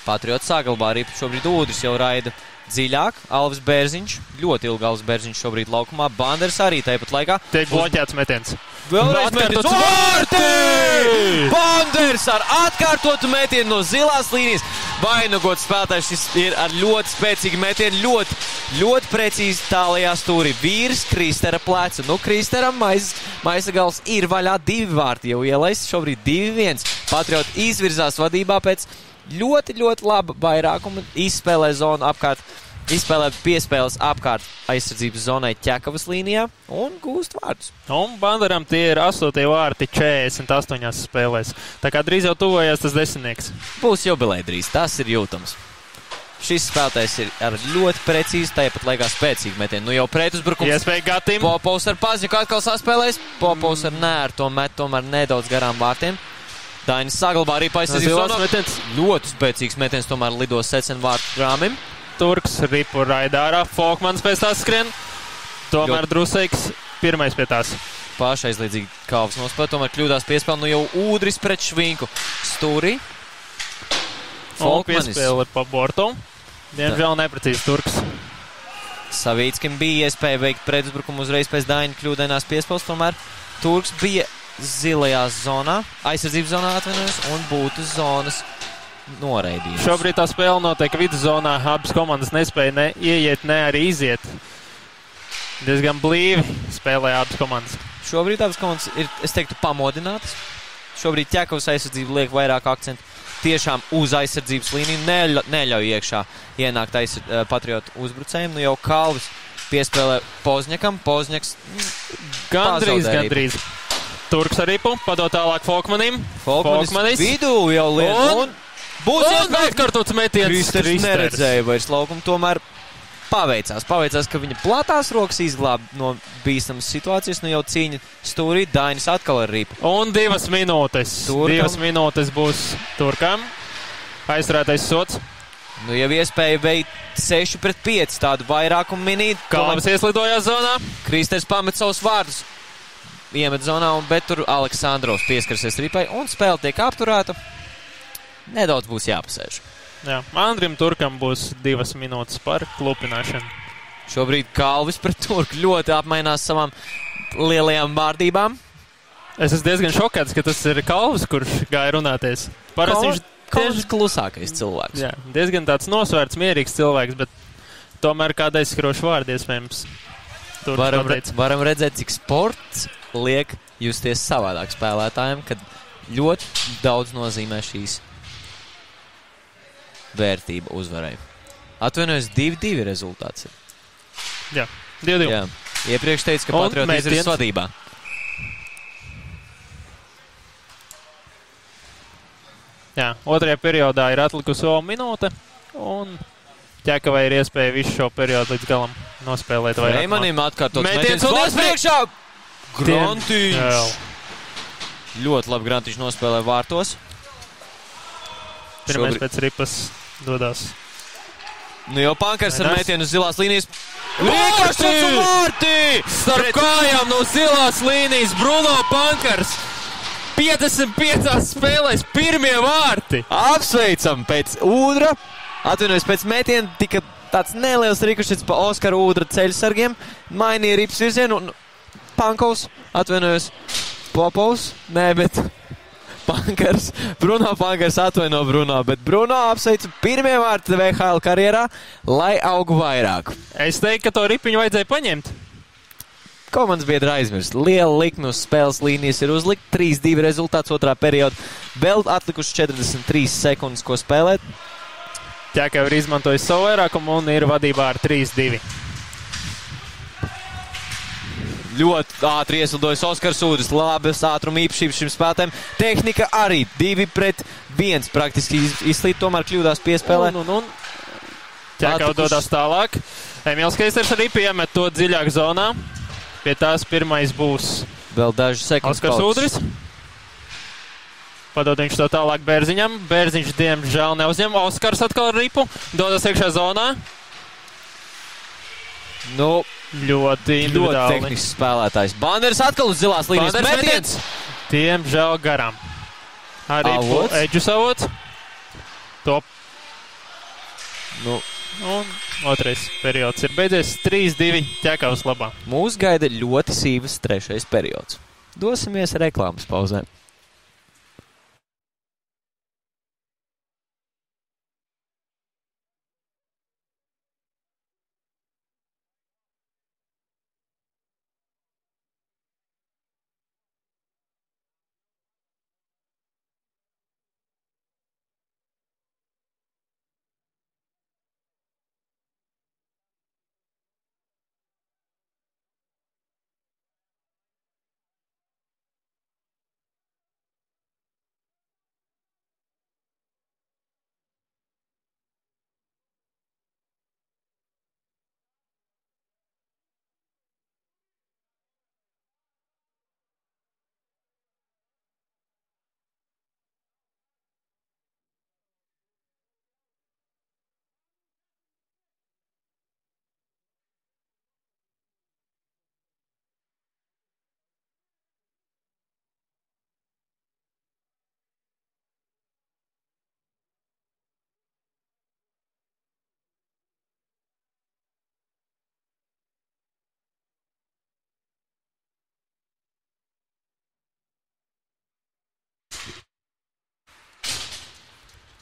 Patriots saglabā Ripu. Šobrīd Udris jau raida dziļāk. Alvis Bērziņš. Ļoti ilgi Alvis Bērziņš šobrīd laukumā. Banderas arī tāpat laikā. Tiek bloķēts metiens. Vēlreiz metiens. Vārti! Banderas ar atkārtotu metienu no zilās līnijas. Vainagots spēlētājs šis ir ar ļoti spēcīgu metienu. Ļoti precīzi tālajā stūrī. Vīrs Kristera pleca. Nu, Kristeram Maisagals ir vaļā 2 vārti jau ielaists. Šobrīd 2-1. Patrioti izvirzās vadībā pēc ļoti laba vairākuma, izspēlē zonu apkārt, izspēlē piespēles apkārt aizsardzības zonai Ķekavas līnijā un gūst vārdus. Un Banderam tie ir 8. vārti 48 spēlēs. Tā kā drīz jau tuvojas tas 10. Būs jubileja drīz, tas ir jūtams. Šis spēlētājs ir ar ļoti precīzi, tāpat laikā spēcīgu metienu. Nu jau pretuzbrukums. Iespēja Gatim. Popovs ar Pazņiku atkal saspēlēs. Popovs ar nēru to met tomēr nedaudz garām vārtiem. Dainis saglabā arī aizsardzības zonā. Ļoti spēcīgs metiens tomēr lidos secen vārtu grāmim. Turks Ripu raida ārā. Folkmans pēc tās skrien. Tomēr Druseiks pirmais pie tās. Pašaizliedzīgi Kalvs nospēlē, tomēr kļūdās piespēle, nu jau Ūdris pret Švinku. Stūri. Un piespēle pa bortu. Diemžēl neprecīzi Turks. Savīckim bija iespēja veikt pretuzbrukumu uzreiz pēc Daina kļūdainās piespēles, tomēr Turks bija zilajā zonā, aizsardzības zonā atvainojas, un būtu zonas noraidījums. Šobrīd tā spēle notiek vidzonā, abas komandas nespēja ne ieiet, ne arī iziet. Diezgan blīvi spēlē abas komandas. Šobrīd abas komandas ir, es teiktu, pamodinātas. Šobrīd Ķekavas aizsardzība liek vairāk akcentu tiešām uz aizsardzības līniju, neļauj iekšā ienākt Patriotu uzbrucējiem. Nu jau Kalvis piespēlē Pozņakam, Pozņaks gandrīz. Turks ar ripu, padod tālāk Folkmanim. Folkmanis vidū jau liek. Un būs atkārtots metiens. Kristers neredzēja vairs laukumu, tomēr paveicās, ka viņa platās rokas izglāb no bīstamas situācijas, nu jau cīņa stūrī, Dainis atkal ar ripu. Un 2 minūtes. 2 minūtes būs Turkam. Aizturētais sots. Nu jau iespēja veikt 6-5, tādu vairākumu minīt. Kalvis ieslidojās zonā. Kristers pamet savus vārdus. Iemet zonā, bet tur Aleksandrovs pieskarsies ripai un spēle tiek apturēta. Nedaudz būs jāpasēž. Jā, Andrim Turkam būs 2 minūtes par klupināšanu. Šobrīd Kalvis pret Turku ļoti apmainās savām lielajām vārdībām. Es esmu diezgan šokēts, ka tas ir Kalvis, kurš gāja runāties. Kalvis klusākais cilvēks. Jā, diezgan tāds nosvērts, mierīgs cilvēks, bet tomēr kāda aizskroša vārda iespējams. Varam redzēt, cik sports liek justies savādāk spēlētājiem, kad ļoti daudz nozīmē šīs vērtība uzvarai. Atvainojos, 2-2 rezultāts ir. Jā, 2-2. Jā. Iepriekš teica, ka Patrioti izdarīs vadībā. Jā, otrajā periodā ir atlikusi vēl minūte, un Ķekavai ir iespēja visu šo periodu līdz galam nospēlēt. Reimanim atkārtots metiens un priekšā! Grantiņš! Ļoti labi Grantiņš nospēlē vārtos. Pirmais pēc ripas dodās. Nu jau Pankars ar metienu uz zilās līnijas. Rīkašķis un vārtī! Starp kājām no zilās līnijas Bruno Pankars. 55 spēlēs pirmie vārti. Apsveicam pēc Ūdra. Atvainojos, pēc metiena tika tāds neliels rīkašķis pa Oskaru Ūdra ceļsargiem. Mainīja ripas virzienu un Pankovs, atvainojos, Popovs, bet Pankars, Bruno Pankars atvaino Bruno, bet Bruno apsveica pirmie vārti VHL karjerā, lai augu vairāk. Es teiktu, ka to ripiņu vajadzēja paņemt. Komandas biedra aizmirst. Liela likme uz spēles līnijas ir uzlikt. 3-2 rezultāts otrā perioda. Vēl atlikuši 43 sekundes, ko spēlēt. Ķekava ir izmantojis savu vairākumu un ir vadībā ar 3-2. Ļoti ātri ieslidojas Oskars Ūdris. Labas ātruma īpašības šim spēlētājiem. Tehnika arī 2-1 praktiski izslīt, tomēr kļūdās piespēlē. Ķekava dodās tālāk. Emīls Keisters arī piemet to dziļāk zonā. Pie tās pirmais būs vēl dažas sekundes. Oskars Ūdris. Padod viņš to tālāk Bērziņam. Bērziņš diemžēl neuzņem. Oskars atkal ar ripu. Dodas iekšā zonā. Nu, ļoti individuāli. Ļoti tehnisks spēlētājs. Banders atkal uz zilās līnijas. Metiens! Diemžēl garām. Ar ripu Eģus avots. Top. Nu. Un otrais periods ir beidzies 3-2 Ķekavas labā. Mūs gaida ļoti sīvas trešais periods. Dosimies reklāmas pauzē.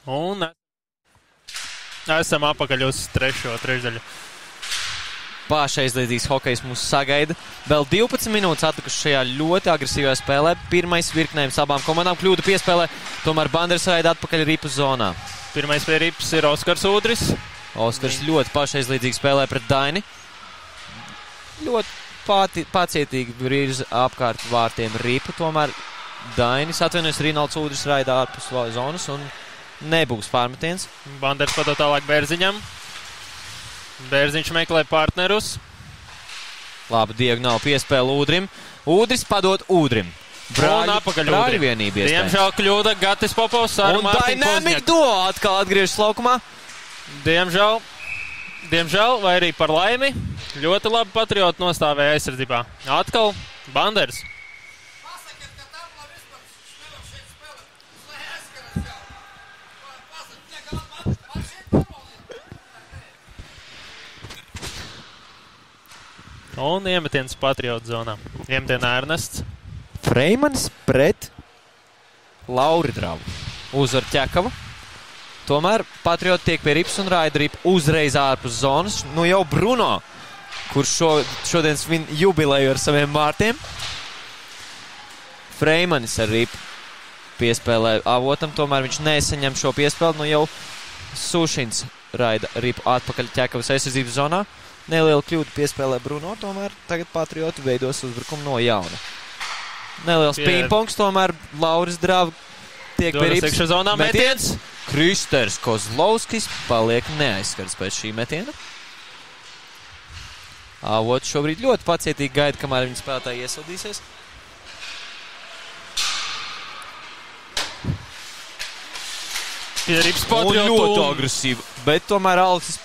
Un esam apakaļ uz trešdaļu. Pašaizliedzīgs hokejs mūs sagaida. Vēl 12 minūtes atlikušas šajā ļoti agresīvajā spēlē. Pirmais virknējums abām komandām. Kļūda piespēlē, tomēr Banders raida atpakaļ ripu zonā. Pirmais pie ripas ir Oskars Udris. Oskars ļoti pašaizliedzīgi spēlē pret Daini. Ļoti pacietīgi virza apkārt vārtiem ripu. Tomēr Dainis atvainojas, Rinalds Udris raida ārpus zonas un nebūs pārmetiens. Banders padod tālāk Bērziņam. Bērziņš meklē partnerus. Labi, diagonāli piespēle Udrim. Udris padod Udrim. Brāļu vienība iespējams. Diemžēl kļūda Gatis Popovs ar un Mārtiņu Dynamic Duo atkal atgriežas laukumā. Diemžēl, vai arī par laimi, ļoti labi Patrioti nostāvēja aizsardzībā. Atkal Banders. Un iemetiens Patriotu zonā. Iemetienā Ernests. Freimanis pret Lauridravu. Uzvar Ķekava. Tomēr Patrioti tiek pie rips un raida ripu uzreiz ārpus zonas. Nu jau Bruno, kurš šodien svin jubileju ar saviem vārtiem. Freimanis ar ripu piespēlē avotam, tomēr viņš nesaņem šo piespēli. Nu jau Sušins raida ripu atpakaļ Ķekavas aizsardzības zonā. Neliela kļūda piespēlē Bruno, tomēr tagad Patrioti veidos uzbrukumu no jauna. Neliels pingpongs, tomēr Lauris Drava tiek pie rips. Metiens. Kristers Kozlovskis paliek neaizskarts pēc šī metiena. Avots šobrīd ļoti pacietīgi gaida, kamēr viņa spēlētāji iesildīsies. Pie rips Patriotu. Un ļoti agresīvi, bet tomēr Aleksis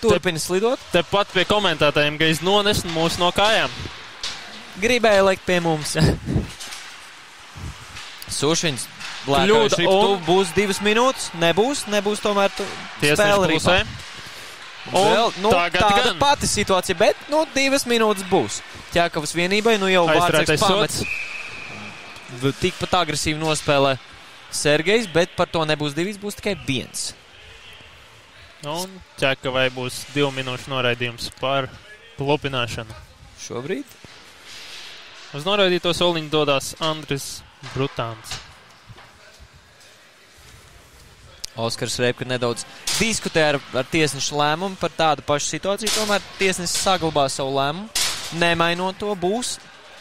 turpina slidot. Tepat pie komentētājiem gaiz nonesn mūs no kājām. Gribēja likt pie mums. Sušins blēkājuši ripu, būs 2 minūtes. Nebūs tomēr spēle ripā. Vēl, tāda pati situācija, bet 2 minūtes būs. Ķekavas vienībai, jau Vārtseks pamets. Tikpat agresīvi nospēlē Sergejs, bet par to nebūs 2, būs tikai 1. Un Ķekavai būs 2 minūšu noraidījums par plupināšanu. Šobrīd uz noraidīto soliņu dodās Andris Brutāns. Oskars Reipka nedaudz diskutē ar tiesnešu lēmumu par tādu pašu situāciju, tomēr tiesnesis saglabā savu lēmumu. Nemainot to, būs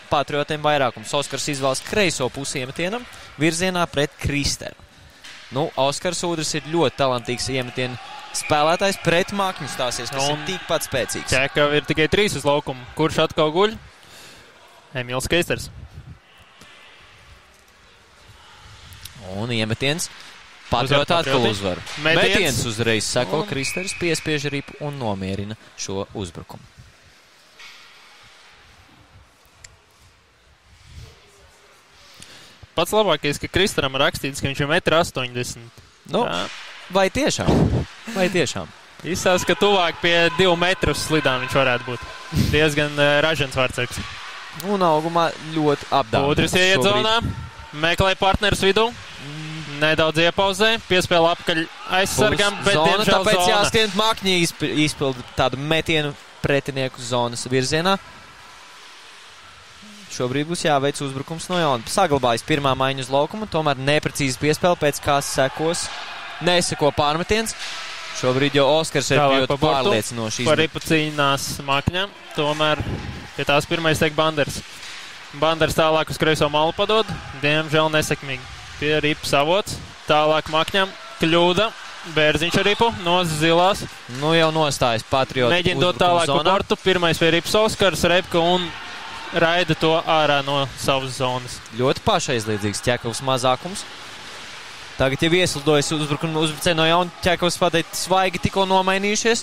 Patriotiem vairākums. Oskars izvēlas kreiso pusi iemetienam virzienā pret Kristeru. Oskars Udris ir ļoti talantīgs iemetienu spēlētājs, pret Mākņu stāsies, kas ir tikpat spēcīgs. Ķekava ir tikai 3 uz laukumu. Kurš atkal guļ? Emīls Keisters. Un iemetiens Patrioti atkal uzvar. Metiens uzreiz seko, Kristers piespiež ripu un nomierina šo uzbrukumu. Pats labākais, ka Kristeram rakstīts, ka viņš ir 1,80 m. Vai tiešām? Izsās, ka tuvāk pie 2 metru slidām viņš varētu būt. Diezgan ražens Vārtseks. Un augumā ļoti apdāvināts. Udris ieiet zonā, meklē partnerus vidū. Nedaudz iepauzē, piespēlē apkaļ aizsargam, bet diemžēl zona. Tāpēc jāskrien Mākņi izpilda tādu metienu pretinieku zonas virzienā. Šobrīd būs jāveic uzbrukums no jauna. Saglabājas pirmā maiņa uz laukumu, tomēr neprecīzi piespēle, pēc kā neseko pārmetiens. Šobrīd jau Oskars ir ļoti pārliecinoši. Par ripu cīnās Mākņam, tomēr pie tās pirmais tiek Banders. Banders tālāk uz kreiso malu padod, diemžēl nesekmīgi. Pie ripas avots, tālāk Mākņam, kļūda, Bērziņš ar ripu, no zilās. Jau nostājas Patrioti. Mēģina dot tālāk pa kortu, pirmais pie ripas Oskars, Reipka un raida to ārā no savas zonas. Ļoti pašaizliedzīgs Ķekavas mazākums. Tagad jau ieslidojas uzbrucēji no jauna. Ķekavas pateikt svaigi tikko nomainījušies.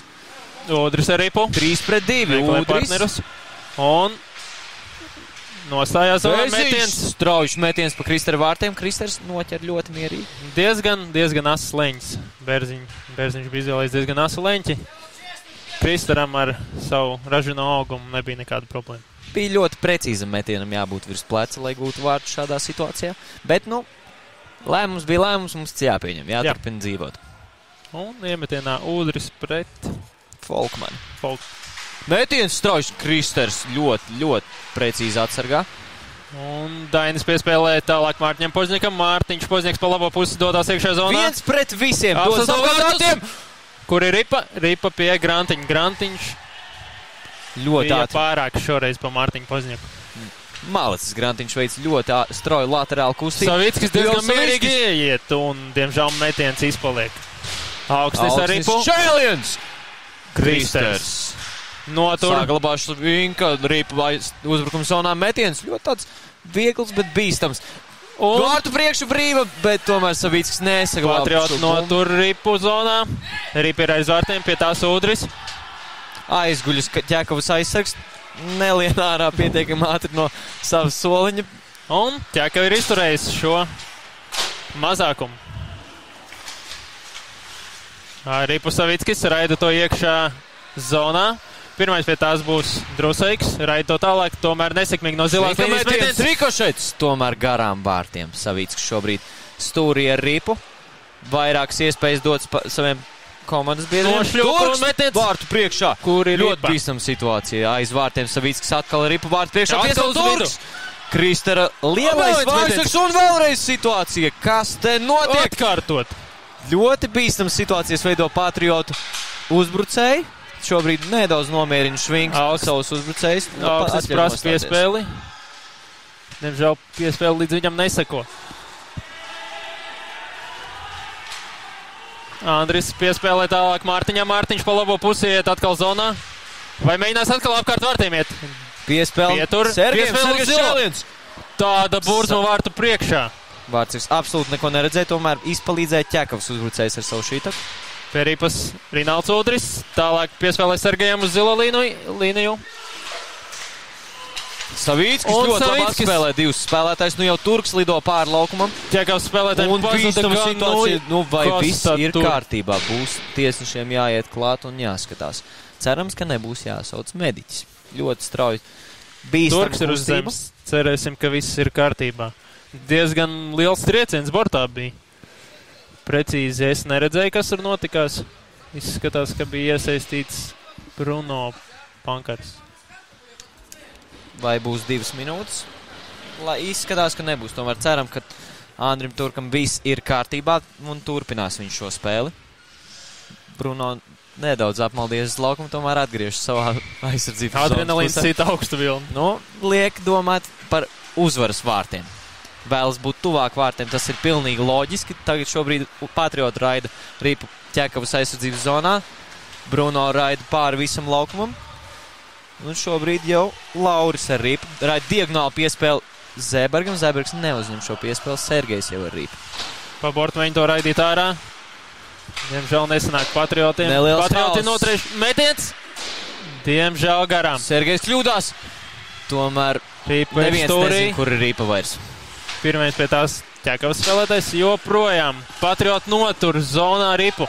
Udris ar ripu. 3-2. Udris. Un nostājās zonā metiens. Straujišs metiens pa Kristera vārtiem. Kristers noķer ļoti mierīgi. Diezgan asas leņķis. Bērziņš bija izvēlējis diezgan asu leņķi. Kristeram ar savu ražino augumu nebija nekāda problēma. Bija ļoti precīzam metienam jābūt virs pleca, lai gūtu vārtu šādā situācijā. Bet, Lēmums bija lēmums, mums jāpieņem, jāturpina dzīvot. Un iemetienā Udris pret Folkmani. Metiens strauji Kristers ļoti precīzi atsargā. Un Dainis piespēlē tālāk Mārtiņam Požņikam. Mārtiņš Požņiks pa labo pusi dodās iekšā zonā. 1 pret visiem. Kur ir Ripa? Ripa pie Grantiņa. Grantiņš ļoti ātri. Pārāk šoreiz pa Mārtiņu Požņiku. Malicis Grantiņš veic ļoti strauju laterālu kustību. Savickis diezgan mierīgi ieiet un, diemžēl, metiens izpaliek. Augstis ar Ripu. Čēliens! Kristers. Notur. Saglabāšu Vinka, Ripa uzbrukuma zonā metiens. Ļoti tāds viegls, bet bīstams. Vārtu priekšu brīva, bet tomēr Savickis nesaglabā. Patrioti notur Ripu zonā. Ripa ir aiz vārtiem, pie tās Udris. Aizguļus Ķekavas aizsargs. Nelien ārā pietiekami ātri no savas soliņa. Un Ķekava ir izturējis šo mazākumu. Ripu Savickis raida to iekšā zonā. Pirmais pie tās būs Drusaiks. Raida to tālāk, tomēr nesekmīgi no zilās līnijas metiens. Rikošets tomēr garām vārtiem. Savickis šobrīd stūrī ar Ripu. Vairākas iespējas dots saviem komandas biedriem. Turks vārtu priekšā. Kur ir ļoti bīstama situācija. Aiz vārtiem Savickis atkal Ripu vārtu priekšā. Piespēl Turks. Kristera lielais vārdsargs un vēlreiz situācija. Kas te notiek? Atkārtot. Ļoti bīstama situācijas veido Patriotu uzbrucēji. Šobrīd nedaudz nomierina Švinks savus uzbrucējus. Augstis prasa piespēli. Diemžēl piespēli līdz viņam neseko. Andris piespēlē tālāk Mārtiņam. Mārtiņš pa labo pusi iet atkal zonā. Vai mēģinās atkal apkārt vārtiem iet? Piespēli. Sergejs Čēliens. Tāda burzma vārtu priekšā. Vārdsargs absolūti neko neredzēja, tomēr izpalīdzēja Ķekavas uzbrucējs ar savu šītaku. Pērīpas Rinalds Udris. Tālāk piespēlē Sergejam uz zilo līniju. Savickis ļoti labi atspēlē divus spēlētājs. Nu jau Turks lido pāri laukumam. Ķekavas spēlētājiem un bīstama situācija. Nu vai viss ir kārtībā. Būs tiesnešiem jāiet klāt un jāskatās. Cerams, ka nebūs jāsauc mediķis. Ļoti strauji bīstama Turks ir uz zemes. Cerēsim, ka viss ir kārtībā. Diezgan liels trieciens bortā bija. Precīzi es neredzēju, kas tur notikās. Izskatās, ka bija iesaistīts Bruno Pankars. Vai būs 2 minūtes? Lai izskatās, ka nebūs. Tomēr ceram, ka Andrim Turkam viss ir kārtībā un turpinās viņš šo spēli. Bruno nedaudz apmaldies uz laukumu, tomēr atgriežas savā aizsardzības zonas. Adrenalīns cita augstu vilni. Nu, liek domāt par uzvaras vārtiem. Vēlas būt tuvāk vārtiem, tas ir pilnīgi loģiski. Tagad šobrīd Patrioti raida Ripu Ķekavas aizsardzības zonā. Bruno raida pāri visam laukumam. Un šobrīd jau Lauris ar Ripu raida diagonāli piespēli Zēbergam. Zēbergs neuzņem šo piespēli, Sergejs jau ar Ripu. Pa bortu viņi to raidīt ārā. Diemžēl nesanāk Patriotiem. Neliels Patrioti notrieš metiens. Diemžēl garām. Sergejs kļūdās. Tomēr Ripa neviens nezin, kur ir Ripa vairs. Pirmais pie tās Ķekavas spēlētājs joprojām. Patrioti notur zonā Ripu.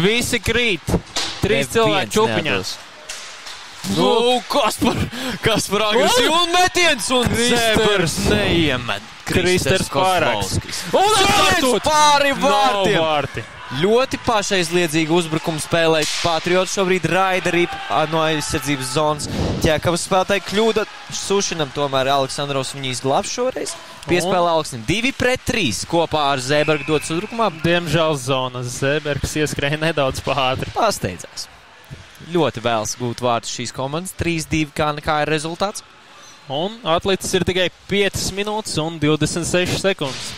Visi krīt. 3 cilvēki čupiņā. Nu, Kaspar agresīvi un metiens un Zēbergs neiemet. Kristers Kozlovskis. Un atkārtot pāri vārtiem. Nav vārti. Ļoti pašaizliedzīgu uzbrukumu spēlē Patrioti šobrīd raida Ripu no aizsardzības zonas. Ķekavas spēlētāji kļūda Sušinam, tomēr Aleksandrovs viņu izglābs šoreiz. Piespēlē Aleksim 2 pret 3 kopā ar Zēbergu dodas uzbrukumā. Diemžēl zonas Zēbergs ieskrēja nedaudz pātri. Pasteidzās. Ļoti vēlas gūt vārtus šīs komandas. 3-2 kā ir rezultāts. Un atlicis ir tikai 5 minūtes un 26 sekundes.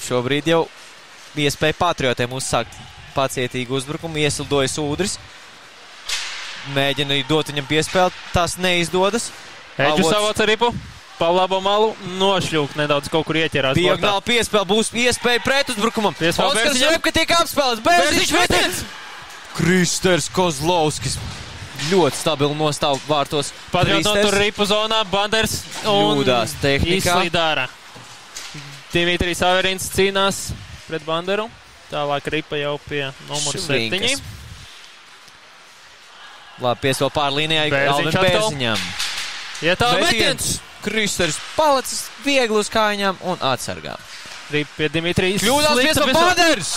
Šobrīd jau iespēja Patriotiem uzsākt pacietīgu uzbrukumu. Ieslidojas Udris. Mēģina dot viņam piespēli. Tas neizdodas. Eģu savots ar Ripu. Pa labo malu nošļūk nedaudz kaut kur ieķerās. Diagonāli piespēli. Būs iespēja pretuzbrukumam. Oskars Repka tiek apspēlēts. Bērziņš metiens. Kristers Kozlovskis. Ļoti stabili nostāv vārtos. Patrioti notur Ripu zonā. Banders un izslīdārā. Dimitrijs Averins cīnās pret Banderu. Tālāk Ripa jau pie numuru 7. Labi, piespēl pār līnijai Alvim Bērziņam. Ja tā metiens! Kristers palicis viegli uz kājām un atsargā. Rīpa pie Dimitrijas. Kļūdās piespēl Banders!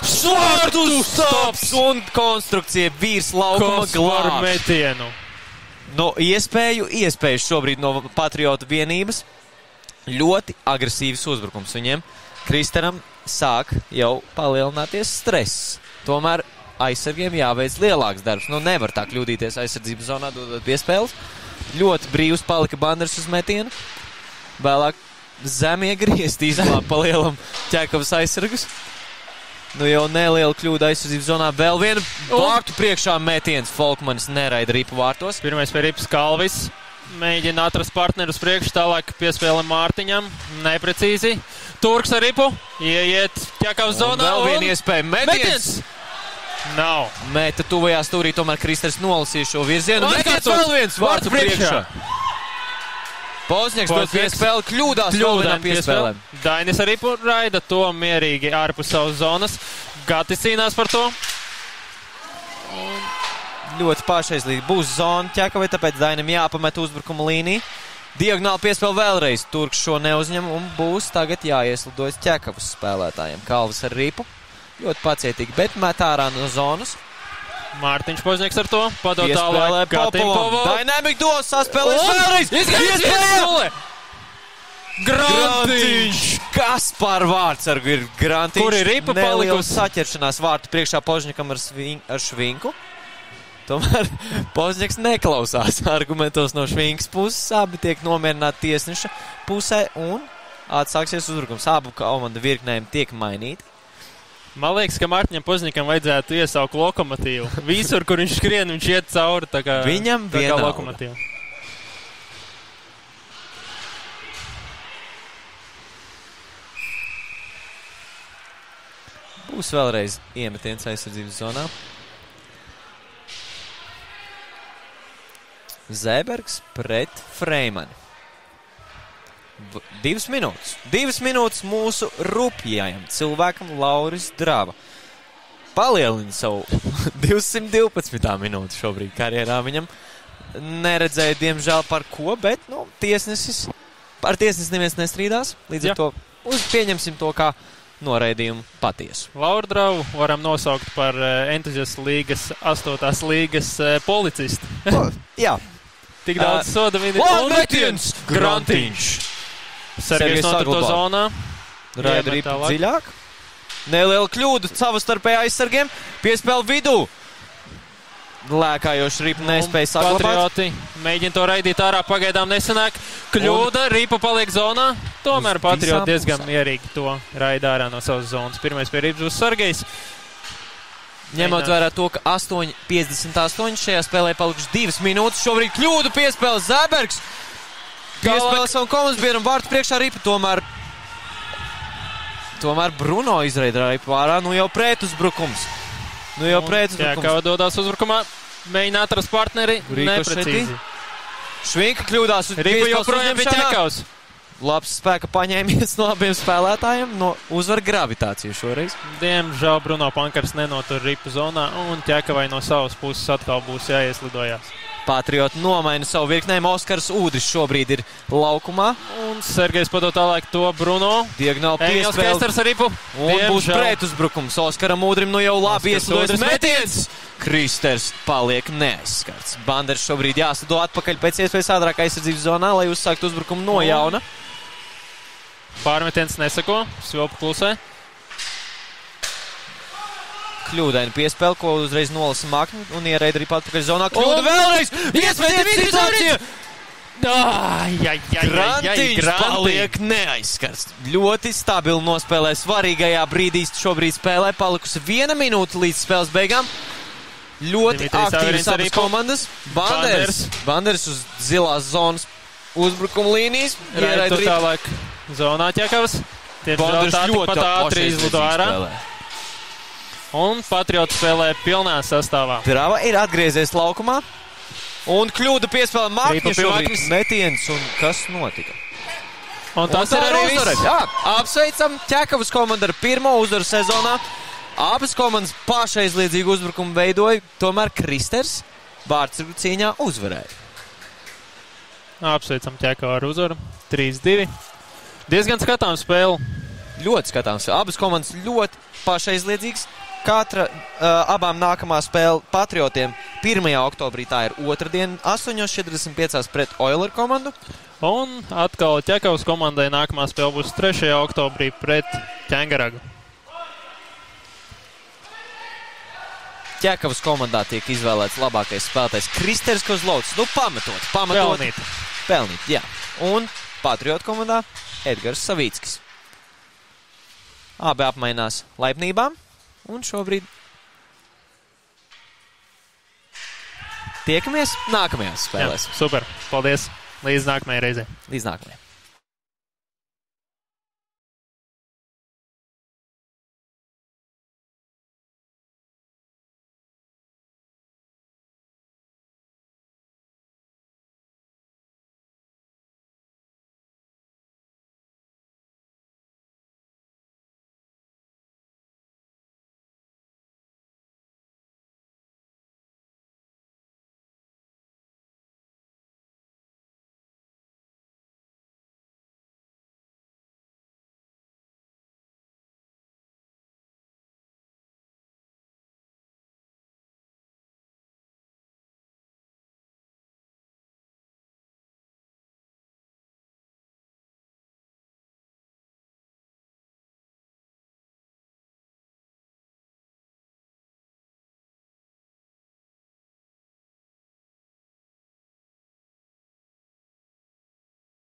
Švārtu stops un konstrukcija vīrs laukuma glābš. Metienu. No iespēju šobrīd no Patriotu vienības. Ļoti agresīvs uzbrukums viņiem. Kristeram sāk jau palielināties stress. Tomēr aizsargiem jāveic lielāks darbs. Nu, nevar tā kļūdīties aizsardzības zonā, dodot piespēles. Ļoti brīvs palika Banders uz metienu. Vēlāk zemie griezti izglāb pa lielam Ķekavas aizsargus. Nu jau neliela kļūda aizsardzības zonā. Vēl viena vārtu priekšā metiens. Folkmanis neraida Ripu vārtos. Pirmais pie Ripas Kalvis. Mēģina atrast partnerus priekš, tālāk piespēle Mārtiņam. Neprecīzi. Turks ar Ripu. Ieiet Ķekavas zonā. Vēl viena iespēja. Metiens! Nav. Meta tuvajā stūrī, tomēr Kristers nolasīja šo virzienu. Metiens vēl viens vārtu priekšā. Pozņaks dod piespēli, kļūdās vēl vienā piespēlē. Dainis ar Ripu raida to mierīgi ārpus savas zonas. Gatis cīnās par to. Ļoti pašaizlīgi būs zona Ķekavai, tāpēc Dainam jāpamet uzbrukuma līniju. Diagonāli piespēle vēlreiz. Turks šo neuzņem un būs tagad jāieslidojas Ķekavas spēlētājiem. Kalvis ar Ripu. Ļoti pacietīgi, bet met ārā no zonas. Mārtiņš Pozņaks ar to. Padod tālāk Gatim Povo. Dynamic dos saspēlēs vēlreiz. Iespēja! Grantiņš! Kas par vārdsargu ir Grantiņš? Kur ir Ripa palikusi? Saķeršanās vārtu priekšā Pozņakam ar Švinku. Tomēr Pozņaks neklausās argumentos no Švinkas puses. Abi tiek nomierināti tiesneša pusē un atsāksies uzbrukums. Abu komandu virknējumi tiek mainīti. Man liekas, ka Mārtiņam Pozņakam vajadzētu iesaukt lokomotīvu. Visur, kur viņš skrien, viņš iet cauri tā kā, viņam tā kā lokomotīva. Būs vēlreiz iemetiens aizsardzības zonā. Zēbergs pret Freimani. 2 minūtes. 2 minūtes mūsu rupjājam cilvēkam Lauris Drava. Palielina savu 212. minūti šobrīd karjerā viņam. Neredzēja, diemžēl, par ko, bet, par tiesnesi neviens nestrīdās. Līdz ar to pieņemsim to kā noraidījumu patiesu. Lauru Dravu varam nosaukt par entuziastu līgas, 8. līgas policistu. Jā. Tik daudz soda viņi. Un metiens! Grantiņš! Sergejs noturto zonā. Raida Ripa dziļāk. Neliela kļūda savastarpējā aizsargiem. Piespēle vidū. Lēkājoši Ripa nespēja saglabāt. Patrioti mēģina to raidīt ārā, pagaidām nesanāk. Kļūda, Ripa paliek zonā. Tomēr Patrioti diezgan mierīgi to raida ārā no savas zonas. Pirmais pie Ripas būs Sergejs. Ņemot vērā to, ka 8:58 šajā spēlē palikuši 2 minūtes. Šobrīd kļūdu piespēle Zēbergs. Piespēle savu komandas biedram vārtu priekšā Ripa. Tomēr Bruno izraida Ripu ārā. Nu jau pretuzbrukums. Ķekava dodās uzbrukumā. Mēģina atrast partneri. Neprecīzi. Švinka kļūdās uz Ripa joprojām pie Ķekavas. Labs spēka paņēmies no abiem spēlētājiem. No uzvar gravitāciju šoreiz. Diemžēl Bruno Pankars nenotur Ripu zonā. Un Ķekavai no savas puses atkal būs jāieslidojās. Patrioti nomaina savu virknējumu. Oskars Ūdris šobrīd ir laukumā. Un Sergejs padod tālāk to Bruno. Diagonāli piespēle. Ar Ripu. Un būs pretuzbrukums. Oskaram Ūdrim nu jau labi ieslidojas metiens. Kristers paliek neaizskarts. Banders šobrīd jāslido atpakaļ pēc iespējas ātrāk aizsardzības zonā, lai uzsāktu uzbrukumu no jauna. Pārmetiens nesako. Svilpa klusē. Kļūdaini piespēle, ko uzreiz nolasa Makni un ieraida arī atpakaļ zonā. Kļūda vēlreiz! Iespēja! Grantiņš paliek neaizskarts. Ļoti stabili nospēlē svarīgajā brīdī šobrīd spēlē. Palikusi 1 minūte līdz spēles beigām. Ļoti aktīvas abas komandas. Banders uz zilās zonas uzbrukuma līnijas. Raida tālāk zonā Ķekavas. Banders ļoti ātri izlido ārā. Un Patrioti spēlē pilnā sastāvā. Drava ir atgriezies laukumā. Un kļūda piespēlē Mārtiņa šobrīd metiens. Un kas notika? Un tas ir arī viss. Jā, apsveicam Ķekavas komandu ar pirmo uzvaru sezonā. Abas komandas pašaizliedzīgu uzbrukumu veidoja. Tomēr Kristers vārdsargu cīņā uzvarēja. Apsveicam Ķekavu ar uzvaru. 3-2. Diezgan skatām spēli. Ļoti skatāms. Abas komandas ļoti pašaizliedzīgas. Abām nākamā spēle Patriotiem 1. oktobrī, tā ir otrdien, 8:45 pret Oiler komandu. Un atkal Ķekavas komandai nākamā spēle būs 3. oktobrī pret Ķengaragu. Ķekavas komandā tiek izvēlēts labākais spēlētājs Kristers Kozlovs. Pamatot. Pelnīt, jā. Un Patriot komandā Edgars Savīckis. Abi apmainās laipnībām. Un šobrīd tiekamies nākamajās spēlēs. Jā, super, paldies. Līdz nākamajai reizei. Līdz nākamajai.